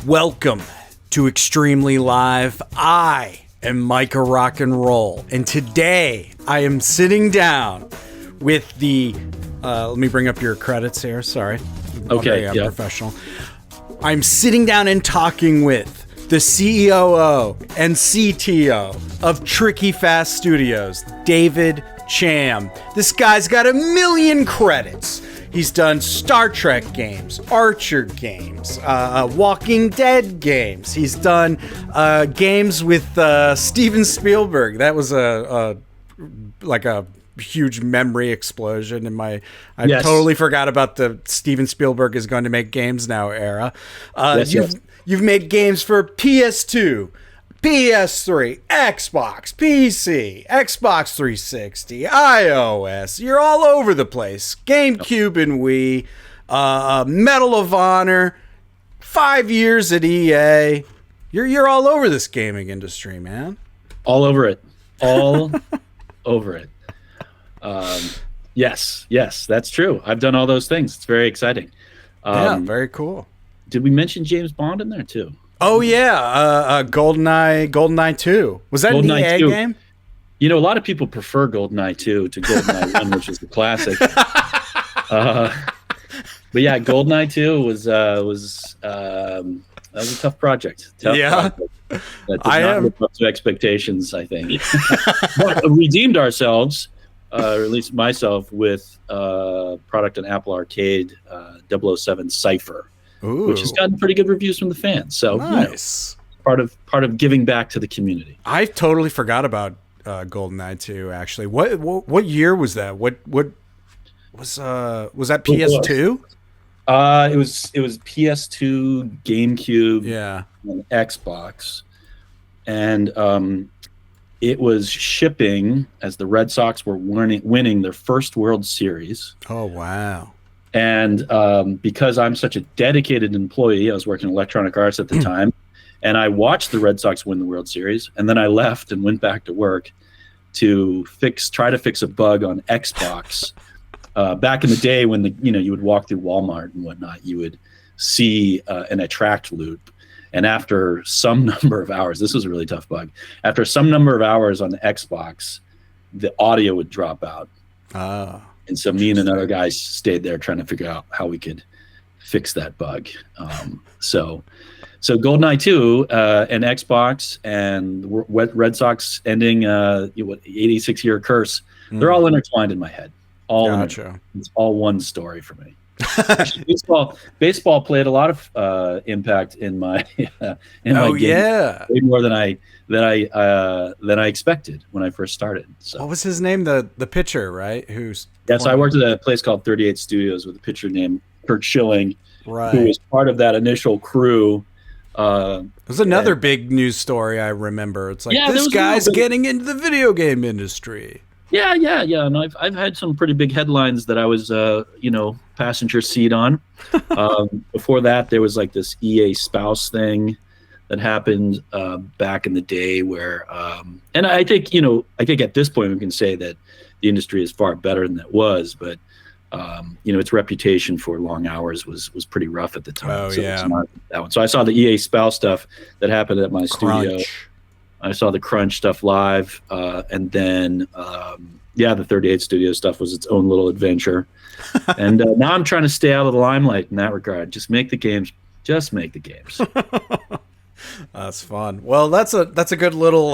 Welcome to Extremely Live. I am Micah Rock and Roll, and today I am sitting down with the. Let me bring up your credits here. Sorry. Okay. I'm professional. I'm sitting down and talking with the COO and CTO of Tricky Fast Studios, Dave Cham. This guy's got 1 million credits. He's done Star Trek games, Archer games, Walking Dead games. He's done games with Steven Spielberg. That was a huge memory explosion in my. Yes. Totally forgot about the Steven Spielberg is going to make games now era. Yes. You've made games for PS2, PS3, Xbox, PC, Xbox 360, iOS. You're all over the place. GameCube and Wii, Medal of Honor, 5 years at EA. You're all over this gaming industry, man. All over it. All over it. Yes, that's true. I've done all those things. It's very exciting. Yeah, very cool. Did we mention James Bond in there too? Oh yeah, GoldenEye 2. Was that GoldenEye an EA 2. game? You know, a lot of people prefer GoldenEye 2 to GoldenEye 1, which is the classic. But yeah, GoldenEye 2 was that was a tough project. Project that did not live up to expectations, I think. But redeemed ourselves, or at least myself, with a product on Apple Arcade, 007 Cypher. Ooh. Which has gotten pretty good reviews from the fans. So nice. Part of giving back to the community. I totally forgot about GoldenEye 2. Actually, what year was that? What was that PS2? It was PS2, GameCube, and Xbox, and it was shipping as the Red Sox were winning their first World Series. Oh wow. And because I'm such a dedicated employee, I was working in Electronic Arts at the time, and I watched the Red Sox win the World Series, and then I left and went back to work to try to fix a bug on Xbox. Back in the day when you would walk through Walmart and whatnot, you would see an attract loop, and after some number of hours, this was a really tough bug. After some number of hours on the Xbox, the audio would drop out. And so me and another guy stayed there trying to figure out how we could fix that bug. So GoldenEye 2 and Xbox and Red Sox ending 86-year curse, they're all intertwined in my head. Gotcha. It's all one story for me. Baseball played a lot of impact in my game. Yeah, way more than I expected when I first started. So what was his name? The pitcher, right? So I worked at a place called 38 Studios with a pitcher named Kurt Schilling, right, who was part of that initial crew. It was another big news story I remember. It's like, this guy's getting into the video game industry. Yeah. And I've had some pretty big headlines that I was, passenger seat on. Before that, there was like this EA spouse thing that happened back in the day where, and I think at this point we can say that the industry is far better than it was, but its reputation for long hours was pretty rough at the time. Oh, so it's not that one. So I saw the EA spouse stuff that happened at my studio. I saw the Crunch stuff live, and then the 38 Studio stuff was its own little adventure. And now I'm trying to stay out of the limelight in that regard. Just make the games. Just make the games. That's fun. Well, that's a good little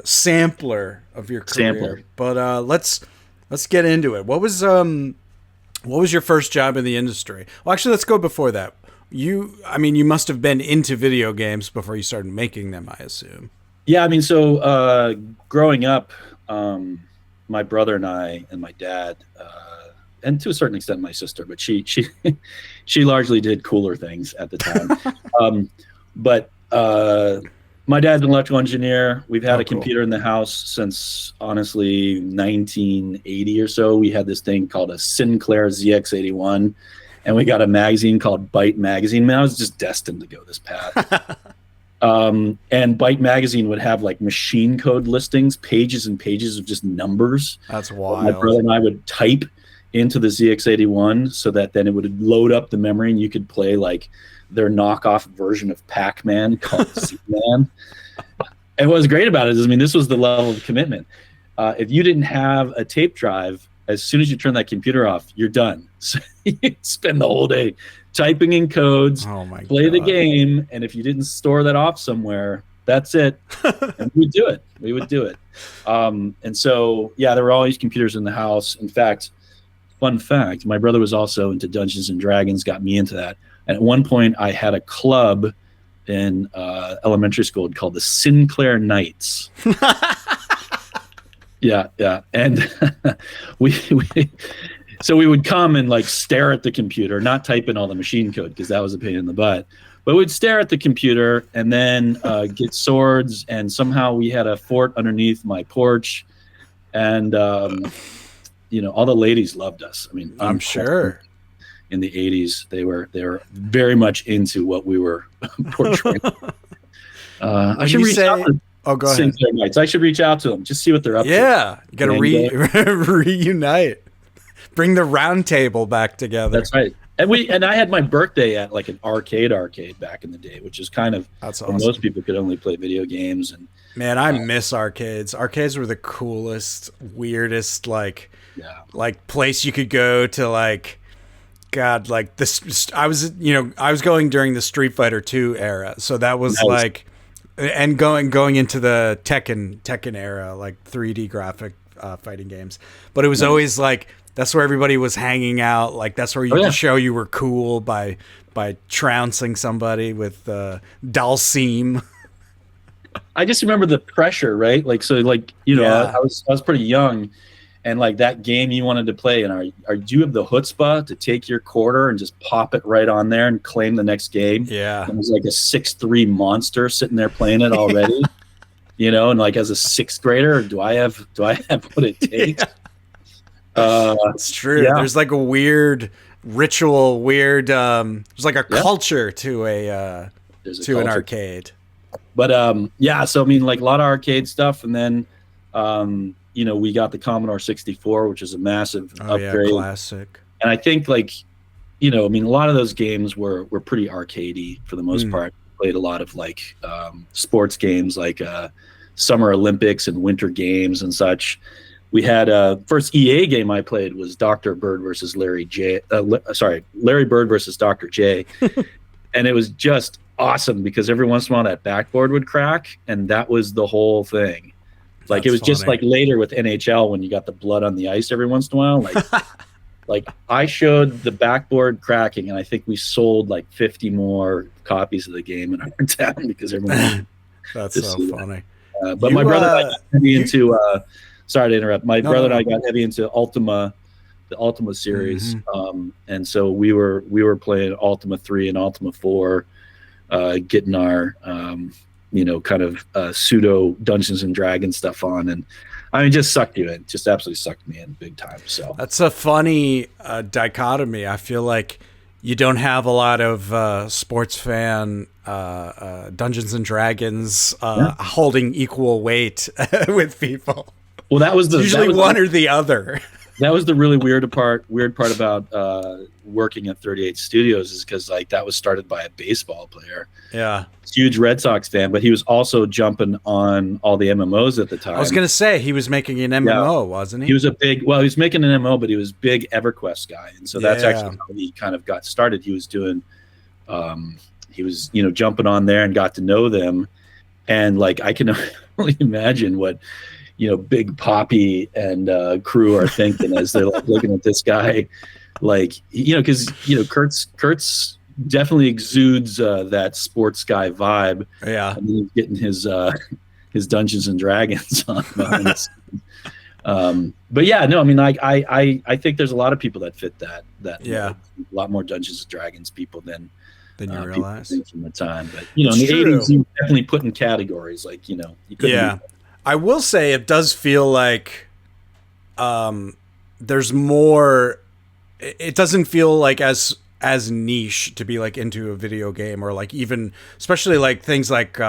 sampler of your career. But let's get into it. What was your first job in the industry? Well, actually, let's go before that. You must have been into video games before you started making them, I assume. Yeah, so growing up, my brother and I and my dad, and to a certain extent my sister, but she largely did cooler things at the time. But my dad's an electrical engineer. We've had a computer in the house since, honestly, 1980 or so. We had this thing called a Sinclair ZX81. And we got a magazine called Byte Magazine. Man, I was just destined to go this path. And Byte Magazine would have like machine code listings, pages and pages of just numbers. That's wild. My brother and I would type into the ZX81 so that then it would load up the memory and you could play like their knockoff version of Pac-Man called Z-Man. And what was great about it is, I mean, this was the level of commitment. If you didn't have a tape drive, as soon as you turn that computer off, you're done. So you spend the whole day typing in codes, play the game, and if you didn't store that off somewhere, that's it. And we would do it. And so, yeah, there were all these computers in the house. In fact, fun fact, my brother was also into Dungeons and Dragons, got me into that. And at one point, I had a club in elementary school called the Sinclair Knights. Yeah. And so we would come and like stare at the computer, not type in all the machine code because that was a pain in the butt. But we'd stare at the computer and then get swords. And somehow we had a fort underneath my porch. And, all the ladies loved us. I mean, I'm sure. In the 80s, they were very much into what we were portraying. I should reach out to go ahead. Nights. I should reach out to them, just see what they're up to. Yeah, you got to reunite. Bring the round table back together. That's right. And I had my birthday at like an arcade back in the day, which is kind of awesome. Most people could only play video games. And man, I miss arcades. Arcades were the coolest, weirdest, like place you could go to, like, God, like this. I was going during the Street Fighter 2 era, so that was like, and going into the Tekken era, like 3D graphic fighting games. But it was always like, that's where everybody was hanging out. Like that's where you could show you were cool by trouncing somebody with Dalsim. I just remember the pressure, right? Like, so like, I was pretty young, and like that game you wanted to play, and do you have the chutzpah to take your quarter and just pop it right on there and claim the next game? Yeah. And it was like a 6'3" monster sitting there playing it already, and like as a sixth grader, do I have what it takes? It's true. Yeah. There's like a weird ritual, there's like a culture to an arcade. But so I mean, like a lot of arcade stuff, and then we got the Commodore 64, which is a massive upgrade. Classic. And I think like, I mean, a lot of those games were pretty arcadey for the most part. Played a lot of like sports games like Summer Olympics and Winter Games and such. We had first EA game I played was Dr. Bird versus Larry Bird versus Dr. J. And it was just awesome because every once in a while that backboard would crack, and that was the whole thing. Like, it was just like later with NHL when you got the blood on the ice every once in a while. Like, like I showed the backboard cracking, and I think we sold like 50 more copies of the game in our town because everyone. That's so funny. But my brother and I got heavy into. Sorry to interrupt. My brother and I got heavy into Ultima, the Ultima series, and so we were playing Ultima 3 and Ultima 4, getting our kind of pseudo Dungeons and Dragons stuff on, and I mean, just sucked you in, just absolutely sucked me in big time. So that's a funny dichotomy. I feel like you don't have a lot of sports fan Dungeons and Dragons holding equal weight with people. Well, that was usually one or the other. That was the really weird part about working at 38 Studios, is because like that was started by a baseball player. Yeah, huge Red Sox fan, but he was also jumping on all the MMOs at the time. I was gonna say he was making an MMO, wasn't he? He was he was making an MMO, but he was big EverQuest guy, and so that's actually how he kind of got started. He was doing, he was jumping on there and got to know them, and like I can only imagine what Big Poppy and crew are thinking as they're like looking at this guy, like because Kurt's definitely exudes that sports guy vibe. Yeah, and he's getting his Dungeons and Dragons on. But yeah, no, I mean, I think there's a lot of people that fit that. Yeah, a lot more Dungeons and Dragons people than you realize from the time. But in the 80s, you definitely put in categories like you couldn't. I will say it does feel like there's more. It doesn't feel like as niche to be like into a video game, or like even especially like things like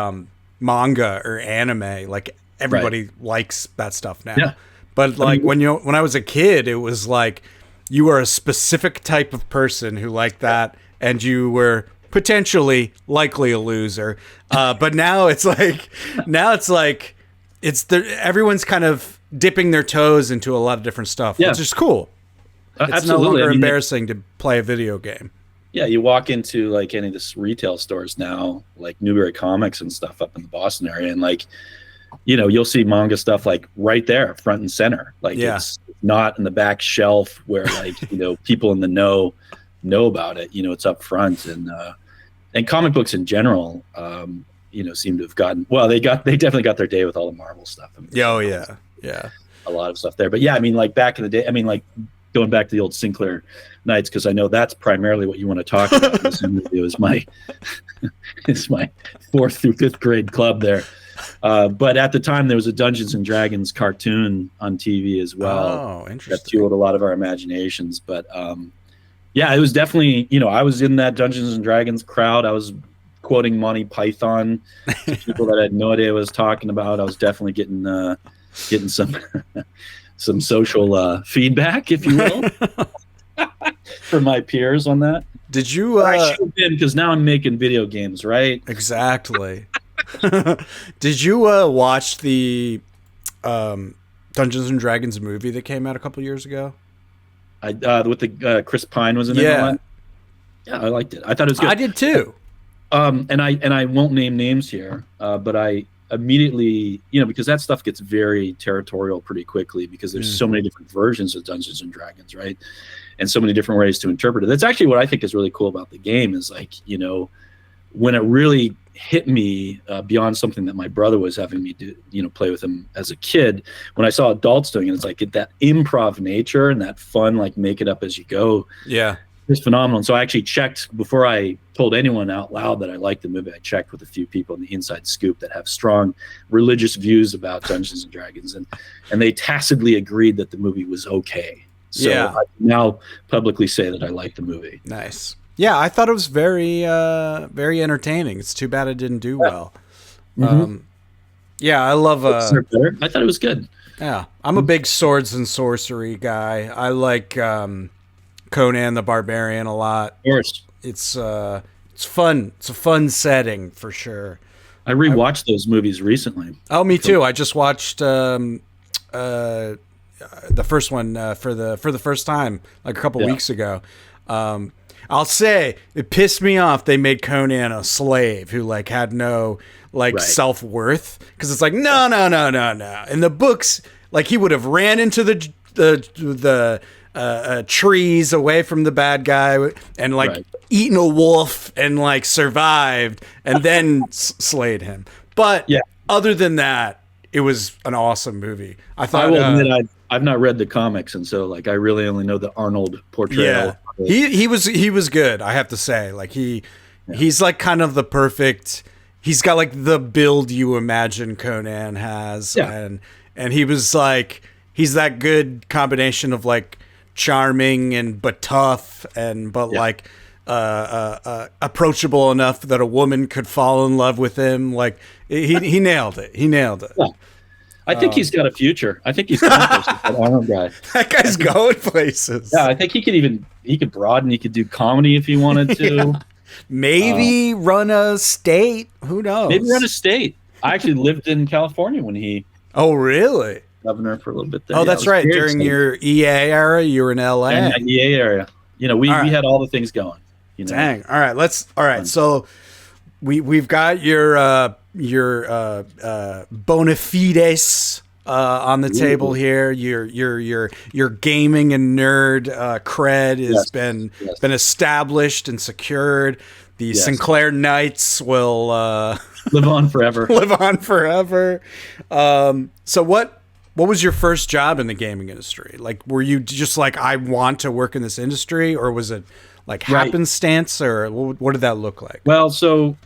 manga or anime. Like everybody likes that stuff now. Yeah. But like when I was a kid, it was like you were a specific type of person who liked that, and you were potentially, likely a loser. But now it's like, everyone's kind of dipping their toes into a lot of different stuff, which is cool. It's Absolutely. no longer embarrassing to play a video game. Yeah, you walk into like any of this retail stores now, like Newberry Comics and stuff up in the Boston area, and like, you'll see manga stuff like right there, front and center. Like it's not in the back shelf where like people in the know about it. It's up front, and comic books in general, seem to have gotten they definitely got their day with all the Marvel stuff. Yeah, a lot of stuff there. But yeah, I mean, like back in the day, I mean, like going back to the old Sinclair nights, because I know that's primarily what you want to talk about. This interview is my it's my 4th through 5th grade club there. But at the time, there was a Dungeons and Dragons cartoon on TV as well. Oh, interesting. That fueled a lot of our imaginations. But yeah, it was definitely, I was in that Dungeons and Dragons crowd. I was quoting Monty Python to people that I had no idea what I was talking about. I was definitely getting some some social feedback, if you will, from my peers on that. Did you? I should have been, because now I'm making video games, right? Exactly. Did you watch the Dungeons and Dragons movie that came out a couple years ago? With the Chris Pine was in it. Yeah, I liked it. I thought it was good. I did too. And I won't name names here, but I immediately, because that stuff gets very territorial pretty quickly, because there's so many different versions of Dungeons and Dragons, right? And so many different ways to interpret it. That's actually what I think is really cool about the game, is like, when it really hit me beyond something that my brother was having me do, play with him as a kid, when I saw adults doing it, it's like that improv nature and that fun, like make it up as you go. Yeah. It's phenomenal. And so I actually checked before I told anyone out loud that I liked the movie. I checked with a few people in the Inside Scoop that have strong religious views about Dungeons and Dragons, and they tacitly agreed that the movie was okay. So I can now publicly say that I liked the movie. Nice. Yeah, I thought it was very, very entertaining. It's too bad it didn't do well. Yeah, I love. I thought it was good. Yeah, I'm a big swords and sorcery guy. I like Conan the Barbarian a lot. Of course. It's fun. It's a fun setting for sure. I rewatched those movies recently. Oh, me too. I just watched the first one for the first time like a couple weeks ago. I'll say it pissed me off they made Conan a slave who like had no self-worth, because it's like no. In the books, like he would have ran into the trees away from the bad guy and like eaten a wolf and like survived and then slayed him. But other than that, it was an awesome movie. I thought. I will admit I've not read the comics, and so like I really only know the Arnold portrayal. Yeah, he was good. I have to say, like he's like kind of the perfect. He's got like the build you imagine Conan has, and he was like he's that good combination of like charming and but tough but like approachable enough that a woman could fall in love with him. Like he nailed it. He nailed it. Yeah. I think he's got a future. I think he's going places. That Arnold guy. That guy's going places. Yeah, I think he could broaden. He could do comedy if he wanted to. Maybe run a state. Who knows? Maybe run a state. I actually lived in California when he. Oh, really? Governor for a little bit there. Oh, that's right. During your EA era, you were in LA. Yeah, EA area. We had all the things going. Dang. All right. So we've got your bona fides on the table here. Your gaming and nerd cred has been established and secured. The Sinclair Knights will live on forever. Live on forever. So what was your first job in the gaming industry? Like, were you just like, I want to work in this industry, or was it like happenstance, or what did that look like? Well, so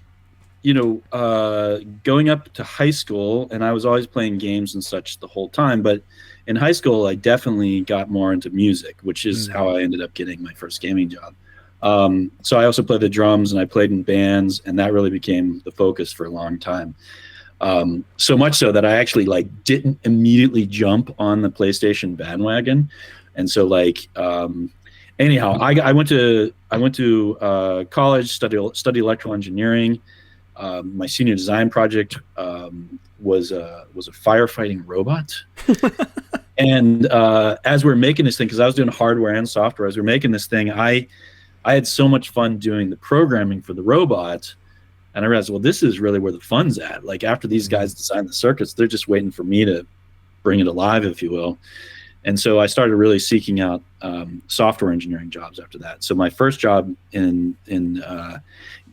going up to high school, and I was always playing games and such the whole time, but in high school I definitely got more into music, which is how I ended up getting my first gaming job. So I also played the drums and I played in bands, and that really became the focus for a long time. So much so that I actually like didn't immediately jump on the PlayStation bandwagon. And so like anyhow, I went to college, study electrical engineering. My senior design project was a firefighting robot. And as we're making this thing, because I was doing hardware and software, as we're making this thing, I had so much fun doing the programming for the robot. And I realized, well, this is really where the fun's at. Like after these guys design the circuits, they're just waiting for me to bring it alive, if you will. And so I started really seeking out software engineering jobs after that. So my first job in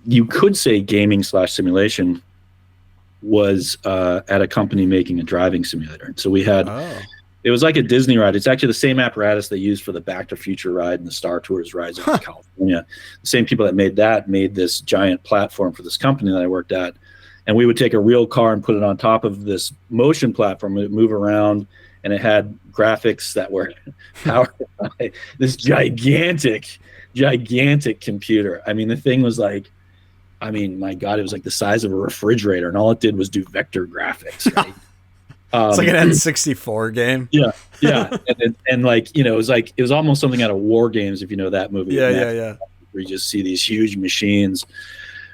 you could say gaming / simulation was at a company making a driving simulator. So we had, it was like a Disney ride. It's actually the same apparatus they used for the Back to Future ride and the Star Tours rides in California. The same people that made this giant platform for this company that I worked at. And we would take a real car and put it on top of this motion platform. It would move around, and it had graphics that were powered by this gigantic computer. I mean, the thing was like, I mean, my God, it was like the size of a refrigerator, and all it did was do vector graphics. Right? It's like an N64 game. Yeah, and like, you know, it was almost something out of War Games, if you know that movie. Yeah. Where you just see these huge machines.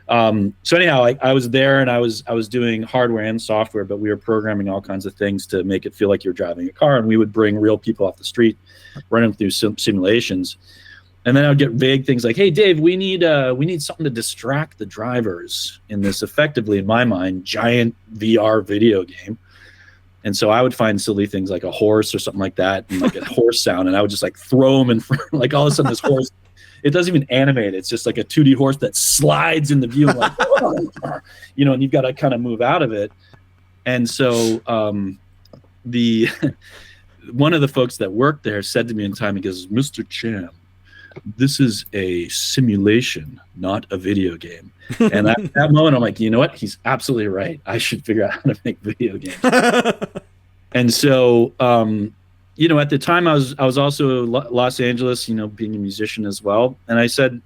So anyhow, I was there, and I was doing hardware and software, but we were programming all kinds of things to make it feel like you're driving a car, and we would bring real people off the street, run them through simulations. And then I would get vague things like, "Hey, Dave, we need something to distract the drivers in this effectively, in my mind, giant VR video game." And so I would find silly things like a horse or something like that, and like a horse sound, and I would just like throw them in front. Like all of a sudden, this horse, it doesn't even animate. It's just like a 2D horse that slides in the view, like, you know, and you've got to kind of move out of it. And so the one of the folks that worked there said to me in time, he goes, "Mr. Cham, this is a simulation, not a video game." And at that moment, I'm like, you know what? He's absolutely right. I should figure out how to make video games. And so, you know, at the time I was also Los Angeles, you know, being a musician as well. And I said,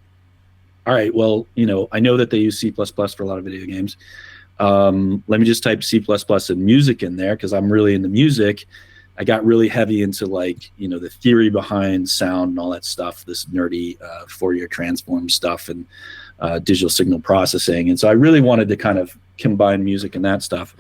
all right, well, you know, I know that they use C++ for a lot of video games. Let me just type C++ and music in there, because I'm really into music. I got really heavy into, like, you know, the theory behind sound and all that stuff, this nerdy Fourier transform stuff and digital signal processing. And so I really wanted to kind of combine music and that stuff.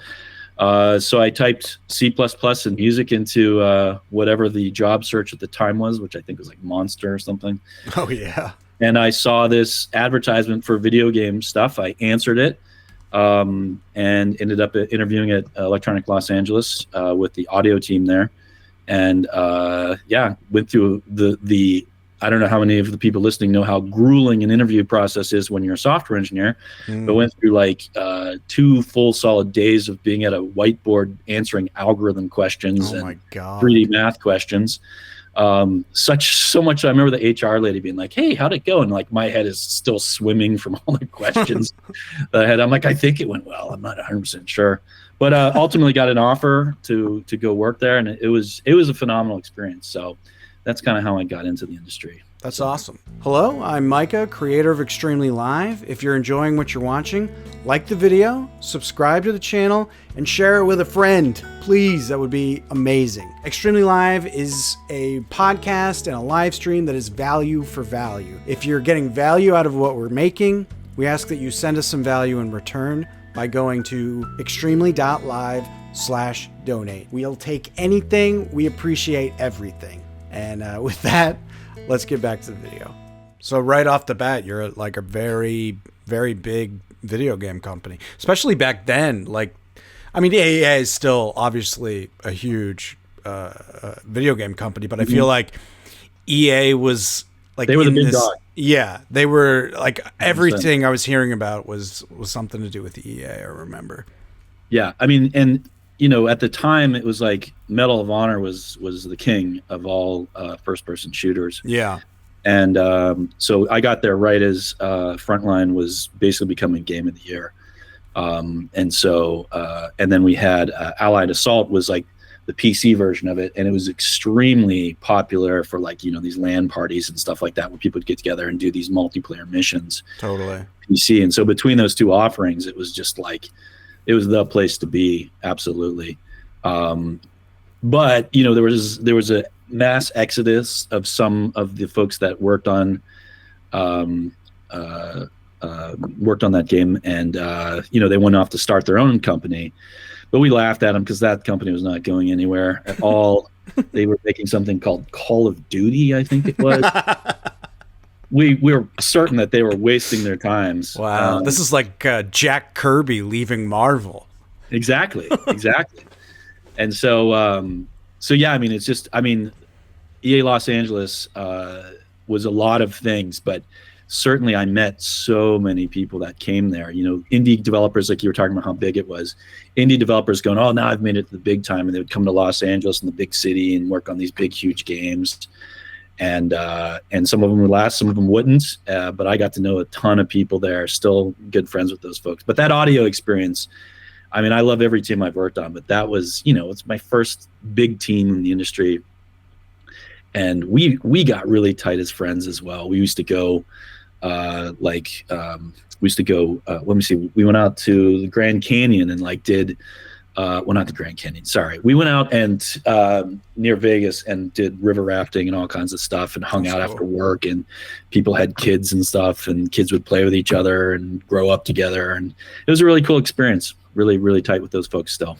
So I typed C++ and music into whatever the job search at the time was, which I think was like Monster or something. Oh, yeah. And I saw this advertisement for video game stuff. I answered it. And ended up interviewing at Electronic Los Angeles with the audio team there, and went through the I don't know how many of the people listening know how grueling an interview process is when you're a software engineer, but went through like 2 full solid days of being at a whiteboard answering algorithm questions and 3D math questions. So much I remember the HR lady being like, "Hey, how'd it go?" And like my head is still swimming from all the questions that I had. I'm like, I think it went well. I'm not 100% sure, but ultimately got an offer to go work there, and it was a phenomenal experience. So that's kind of how I got into the industry. That's awesome. Hello, I'm Micah, creator of Extremely Live. If you're enjoying what you're watching, like the video, subscribe to the channel, and share it with a friend. Please, that would be amazing. Extremely Live is a podcast and a live stream that is value for value. If you're getting value out of what we're making, we ask that you send us some value in return by going to extremely.live/donate. We'll take anything. We appreciate everything. And with that, let's get back to the video. So right off the bat, you're like a very, very big video game company, especially back then. Like, I mean, EA is still obviously a huge video game company, but I feel like EA was like, they were the big dog. Yeah, they were like, everything I was hearing about was something to do with the EA. I remember. Yeah, I mean, and you know, at the time, it was like Medal of Honor was the king of all first-person shooters. Yeah. And so I got there right as Frontline was basically becoming Game of the Year. And so, and then we had Allied Assault was like the PC version of it, and it was extremely popular for, like, you know, these LAN parties and stuff like that, where people would get together and do these multiplayer missions. Totally. PC. And so between those 2 offerings, it was just like, it was the place to be. Absolutely. But, you know, there was mass exodus of some of the folks that worked on that game, and they went off to start their own company. But we laughed at them because that company was not going anywhere at all. They were making something called Call of Duty, I think it was. We were certain that they were wasting their times. Wow, this is like Jack Kirby leaving Marvel. Exactly. And so yeah, I mean, it's just, I mean, EA Los Angeles was a lot of things, but certainly I met so many people that came there. Indie developers, like you were talking about how big it was. Indie developers going, oh, now I've made it to the big time, and they would come to Los Angeles in the big city and work on these big, huge games. And some of them would last, some of them wouldn't. But I got to know a ton of people there, still good friends with those folks. But that audio experience, I mean, I love every team I've worked on, but that was, it's my first big team in the industry. And we got really tight as friends as well. We used to go, let me see, we went out to the Grand Canyon and not the Grand Canyon, sorry. We went out and near Vegas and did river rafting and all kinds of stuff and hung out after work, and people had kids and stuff, and kids would play with each other and grow up together. And it was a really cool experience, really, really tight with those folks still.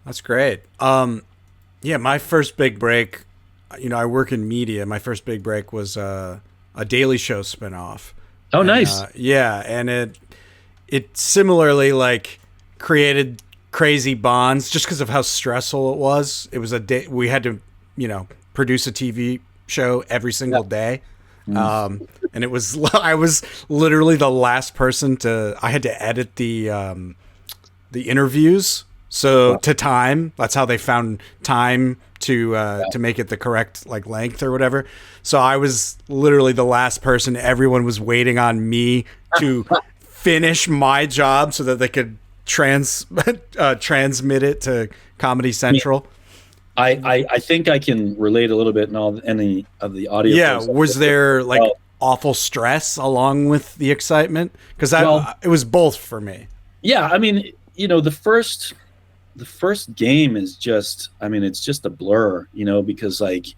That's great. Yeah, my first big break, I work in media. My first big break was a Daily Show spinoff. Oh, nice. Yeah, and it similarly created crazy bonds just because of how stressful it was. It was a day we had to, produce a TV show every single day. And it was, I was literally the last person I had to edit the interviews. So to time, that's how they found time to make it the correct length or whatever. So I was literally the last person. Everyone was waiting on me to finish my job so that they could transmit it to Comedy Central. I think I can relate a little bit in any of the audio. Yeah, was there awful stress along with the excitement? Because it was both for me. Yeah, I mean, the first game is just, I mean, it's just a blur, because aside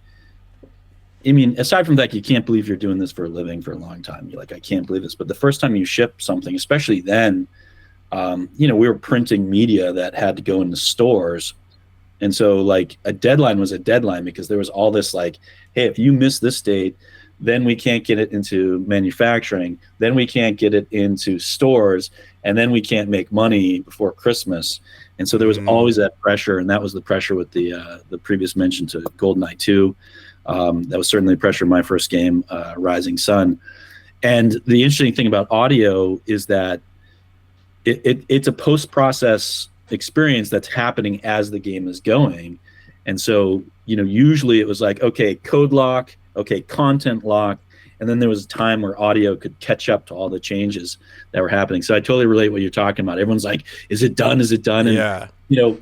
from that, you can't believe you're doing this for a living for a long time. You're like, I can't believe this. But the first time you ship something, especially then, we were printing media that had to go into stores. And so a deadline was a deadline because there was all this hey, if you miss this date, then we can't get it into manufacturing. Then we can't get it into stores. And then we can't make money before Christmas. And so there was always that pressure. And that was the pressure with the previous mention to GoldenEye 2. That was certainly the pressure of my first game, Rising Sun. And the interesting thing about audio is that it's a post-process experience that's happening as the game is going. And so, usually it was okay, code lock, okay, content lock. And then there was a time where audio could catch up to all the changes that were happening. So I totally relate what you're talking about. Everyone's like, is it done? Is it done? And, yeah.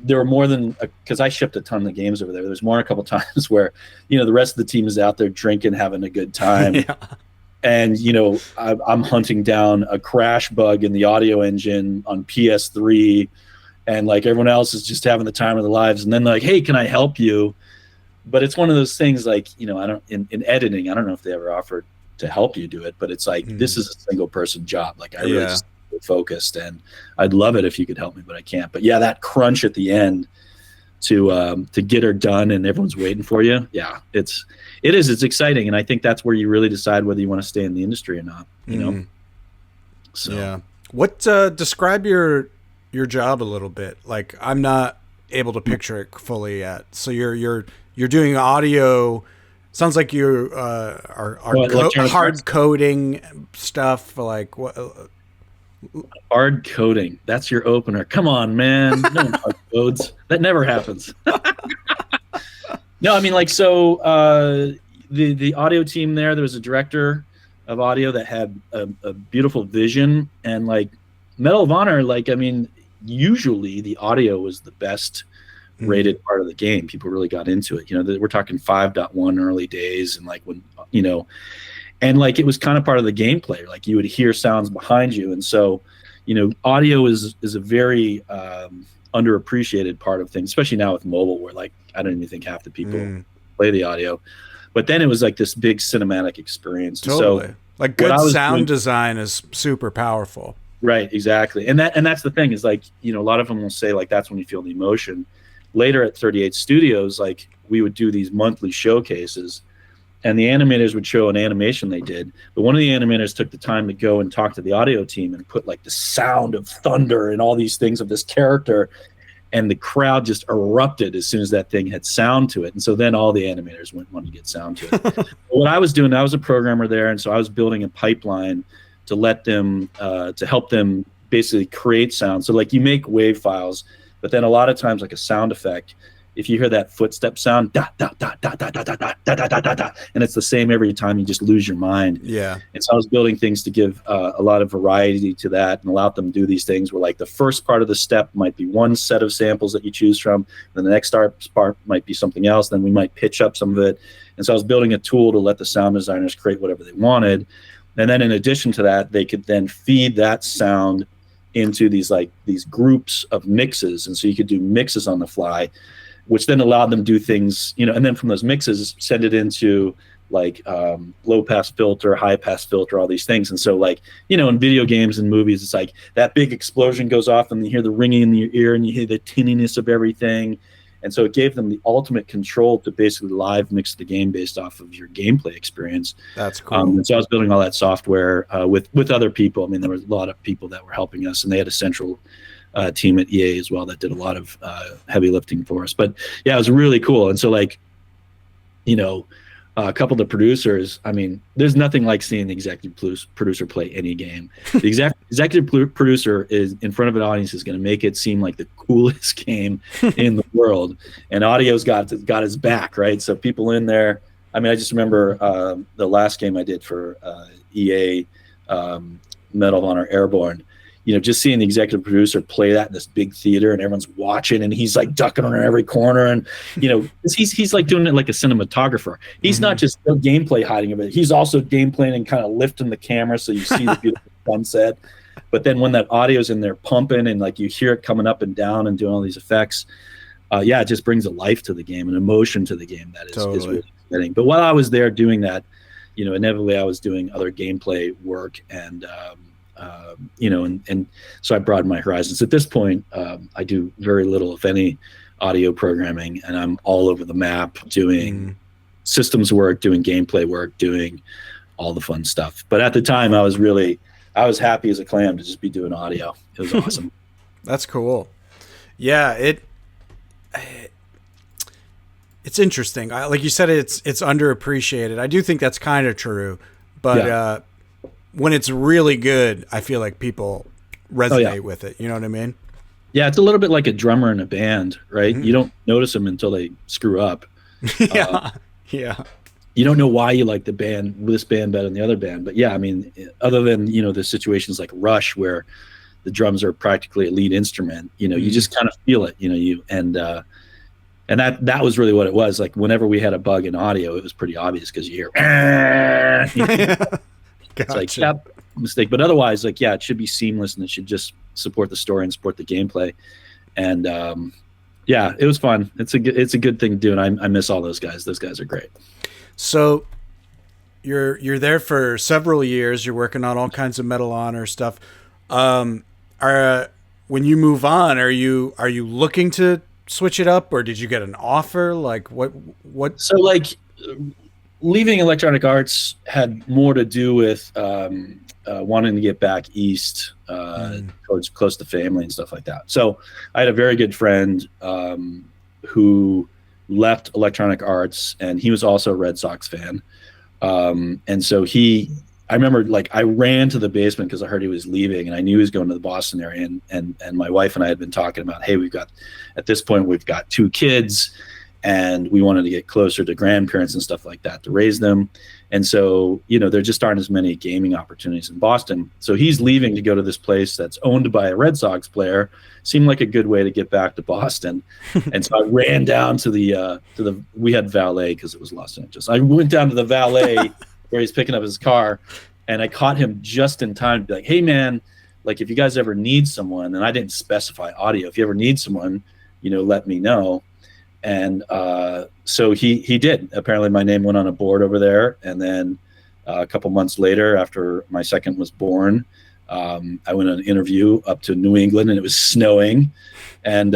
There were more than, because I shipped a ton of games over there. There's more a couple times where, the rest of the team is out there drinking, having a good time. Yeah. And, I'm hunting down a crash bug in the audio engine on PS3. And everyone else is just having the time of their lives. And then hey, can I help you? But it's one of those things I don't, in editing, I don't know if they ever offered to help you do it, but it's this is a single person job. I really just focused, and I'd love it if you could help me, but I can't. But yeah, that crunch at the end to get her done and everyone's waiting for you. Yeah, it's exciting. And I think that's where you really decide whether you want to stay in the industry or not, So yeah. What, describe your job a little bit. I'm not able to picture it fully yet. So you're doing audio. Sounds like you are hard coding stuff. What? Hard coding. That's your opener. Come on, man. No one hard codes. That never happens. No, I mean, the audio team there was a director of audio that had a beautiful vision, and Medal of Honor. Usually the audio was the best rated part of the game. People really got into it. We're talking 5.1 early days, and when and it was kind of part of the gameplay. You would hear sounds behind you, and so audio is a very underappreciated part of things, especially now with mobile, where I don't even think half the people play the audio. But then it was like this big cinematic experience. Totally. So like good sound design is super powerful. Right, exactly. And that's the thing is like, you know, a lot of them will say like that's when you feel the emotion. Later at 38 Studios, like we would do these monthly showcases, and the animators would show an animation they did. But one of the animators took the time to go and talk to the audio team and put like the sound of thunder and all these things of this character. And the crowd just erupted as soon as that thing had sound to it. And so then all the animators wanted to get sound to it. What I was doing, I was a programmer there. And so I was building a pipeline to let them, to help them basically create sound. So like you make wave files, but then a lot of times like a sound effect, if you hear that footstep sound, da, da, da, da, da, da, da, da, da, da, da, da, da, and it's the same every time, you just lose your mind. Yeah. And so I was building things to give a lot of variety to that and allow them to do these things where like the first part of the step might be one set of samples that you choose from, then the next part might be something else, then we might pitch up some of it. And so I was building a tool to let the sound designers create whatever they wanted. And then in addition to that, they could then feed that sound into these groups of mixes. And so you could do mixes on the fly, which then allowed them to do things, you know, and then from those mixes, send it into like low pass filter, high pass filter, all these things. And so like, you know, in video games and movies, it's like that big explosion goes off and you hear the ringing in your ear and you hear the tinniness of everything. And so it gave them the ultimate control to basically live mix the game based off of your gameplay experience. That's cool. And so I was building all that software with other people. I mean, there was a lot of people that were helping us, and they had a central team at EA as well that did a lot of heavy lifting for us. But yeah, it was really cool. And so like, you know, a couple of the producers, I mean, there's nothing like seeing the executive producer play any game. The executive producer is in front of an audience is going to make it seem like the coolest game in the world. And audio's got his back, right? So people in there, I mean, I just remember the last game I did for EA, Medal of Honor Airborne, you know, just seeing the executive producer play that in this big theater and everyone's watching and he's like ducking around every corner and, you know, he's like doing it like a cinematographer. He's not just gameplay hiding of it. He's also gameplaying and kind of lifting the camera so you see the beautiful sunset. But then when that audio's in there pumping and like you hear it coming up and down and doing all these effects, it just brings a life to the game, an emotion to the game that is really exciting. But while I was there doing that, you know, inevitably I was doing other gameplay work and, you know, and so I broadened my horizons. At this point, I do very little, if any, audio programming, and I'm all over the map doing systems work, doing gameplay work, doing all the fun stuff. But at the time, I was happy as a clam to just be doing audio. It was awesome. That's cool. Yeah, it's interesting. Like you said, it's underappreciated. I do think that's kind of true, but when it's really good, I feel like people resonate with it. You know what I mean? Yeah, it's a little bit like a drummer in a band, right? You don't notice them until they screw up. Yeah. You don't know why you like this band better than the other band. But yeah, I mean, other than, you know, the situations like Rush where the drums are practically a lead instrument, you know, you just kind of feel it, you know, and that was really what it was. Like whenever we had a bug in audio, it was pretty obvious because you hear, it's like, mistake. But otherwise, like, yeah, it should be seamless and it should just support the story and support the gameplay. And yeah, it was fun. It's a good thing to do. And I miss all those guys. Those guys are great. So you're there for several years. You're working on all kinds of Medal of Honor stuff. When you move on, are you looking to switch it up, or did you get an offer? Like what? So like leaving Electronic Arts had more to do with wanting to get back east towards close to family and stuff like that. So I had a very good friend who left Electronic Arts, and he was also a Red Sox fan. And so I remember like I ran to the basement because I heard he was leaving, and I knew he was going to the Boston area. And my wife and I had been talking about, hey, at this point we've got 2 kids, and we wanted to get closer to grandparents and stuff like that to raise them. And so, you know, there just aren't as many gaming opportunities in Boston. So he's leaving to go to this place that's owned by a Red Sox player. Seemed like a good way to get back to Boston. And so I ran down to we had valet because it was Los Angeles. I went down to the valet where he's picking up his car, and I caught him just in time to be like, hey man, like if you guys ever need someone, and I didn't specify audio, if you ever need someone, you know, let me know. And so he did. Apparently, my name went on a board over there, and then a couple months later, after my second was born, I went on an interview up to New England, and it was snowing, and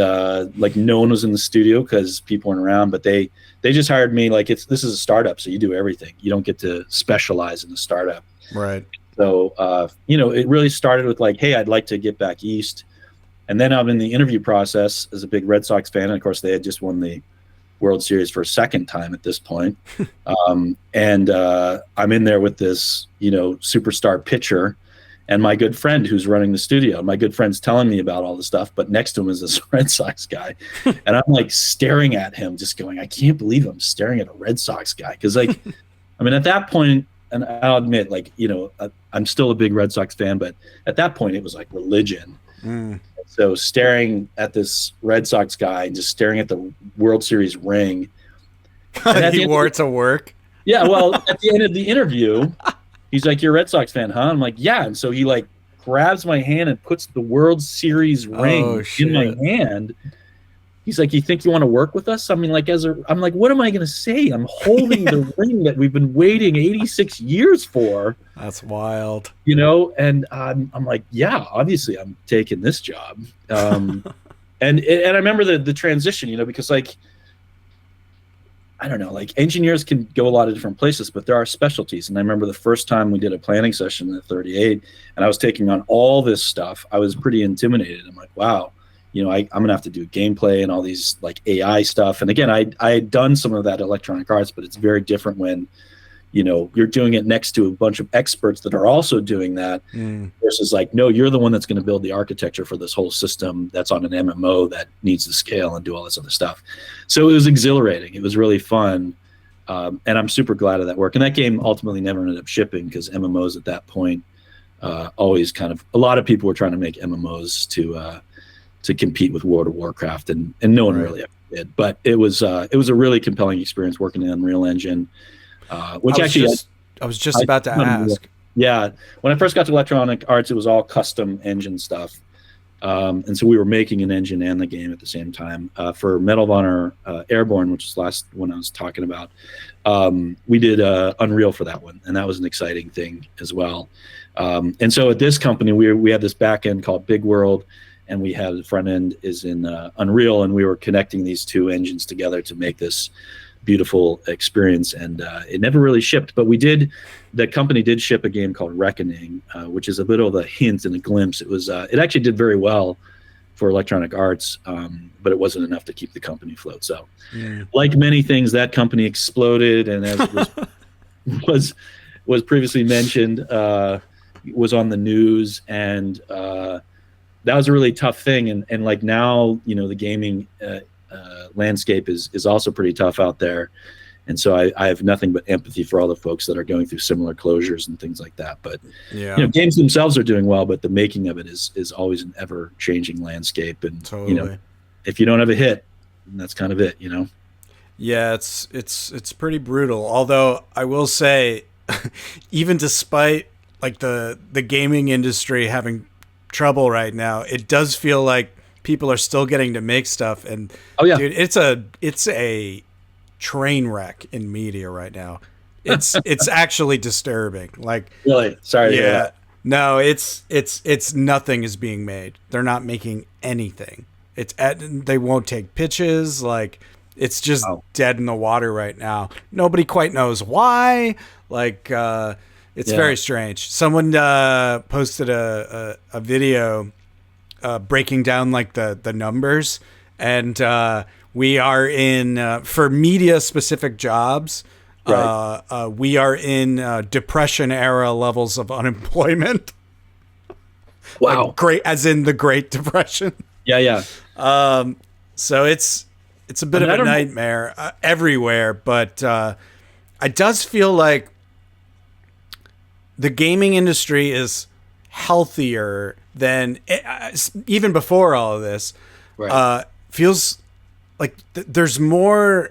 like no one was in the studio because people weren't around. But they just hired me. Like this is a startup, so you do everything. You don't get to specialize in a startup, right? So it really started with like, hey, I'd like to get back east, and then I'm in the interview process as a big Red Sox fan, and of course they had just won the World Series for a second time at this point. And I'm in there with this, superstar pitcher and my good friend who's running the studio. My good friend's telling me about all the stuff, but next to him is this Red Sox guy. And I'm like staring at him, just going, I can't believe I'm staring at a Red Sox guy. Cause like, at that point, and I'll admit, like, I'm still a big Red Sox fan, but at that point it was like religion. So staring at this Red Sox guy, just staring at the World Series ring. He wore it to work. Yeah, well, at the end of the interview, he's like, "You're a Red Sox fan, huh?" I'm like, "Yeah." And so he like grabs my hand and puts the World Series ring in my hand. He's like, "You think you want to work with us?" I'm like, what am I going to say? I'm holding the ring that we've been waiting 86 years for. That's wild. And I'm like, yeah, obviously I'm taking this job. And I remember the transition, because like, I don't know, like engineers can go a lot of different places, but there are specialties. And I remember the first time we did a planning session at 38 and I was taking on all this stuff, I was pretty intimidated. I'm like, wow. I'm going to have to do gameplay and all these like AI stuff. And again, I had done some of that electronic arts, but it's very different when, you're doing it next to a bunch of experts that are also doing that versus like, no, you're the one that's going to build the architecture for this whole system that's on an MMO that needs to scale and do all this other stuff. So it was exhilarating. It was really fun. And I'm super glad of that work. And that game ultimately never ended up shipping because MMOs at that point always kind of, a lot of people were trying to make MMOs to compete with World of Warcraft, and no one really ever did. But it was a really compelling experience working in Unreal Engine, which I was just about to ask. Yeah, when I first got to Electronic Arts, it was all custom engine stuff, and so we were making an engine and the game at the same time. For Medal of Honor Airborne, which is the last one I was talking about, we did Unreal for that one, and that was an exciting thing as well. And so at this company, we had this back end called Big World, and we had the front end is in Unreal, and we were connecting these two engines together to make this beautiful experience. And it never really shipped, but the company did ship a game called Reckoning, which is a bit of a hint and a glimpse. It actually did very well for Electronic Arts, but it wasn't enough to keep the company afloat. So like many things, that company exploded, and as was previously mentioned, was on the news, and that was a really tough thing. And like now, the gaming landscape is also pretty tough out there. And so I have nothing but empathy for all the folks that are going through similar closures and things like that. But games themselves are doing well, but the making of it is always an ever changing landscape. And totally. If you don't have a hit, that's kind of it, Yeah, it's pretty brutal. Although I will say, even despite like the gaming industry having trouble right now, it does feel like people are still getting to make stuff. And dude, it's a train wreck in media right now. It's actually disturbing. Like, really, sorry to hear that. No, it's nothing is being made. They're not making anything. They won't take pitches. Like, it's just dead in the water right now. Nobody quite knows why. Like, it's very strange. Someone posted a video breaking down like the numbers, and we are in for media specific jobs. Right. We are in depression era levels of unemployment. Wow. Like great, as in the Great Depression. Yeah. So it's a bit of a nightmare everywhere, but it does feel like the gaming industry is healthier than even before all of this. Right. Feels like there's more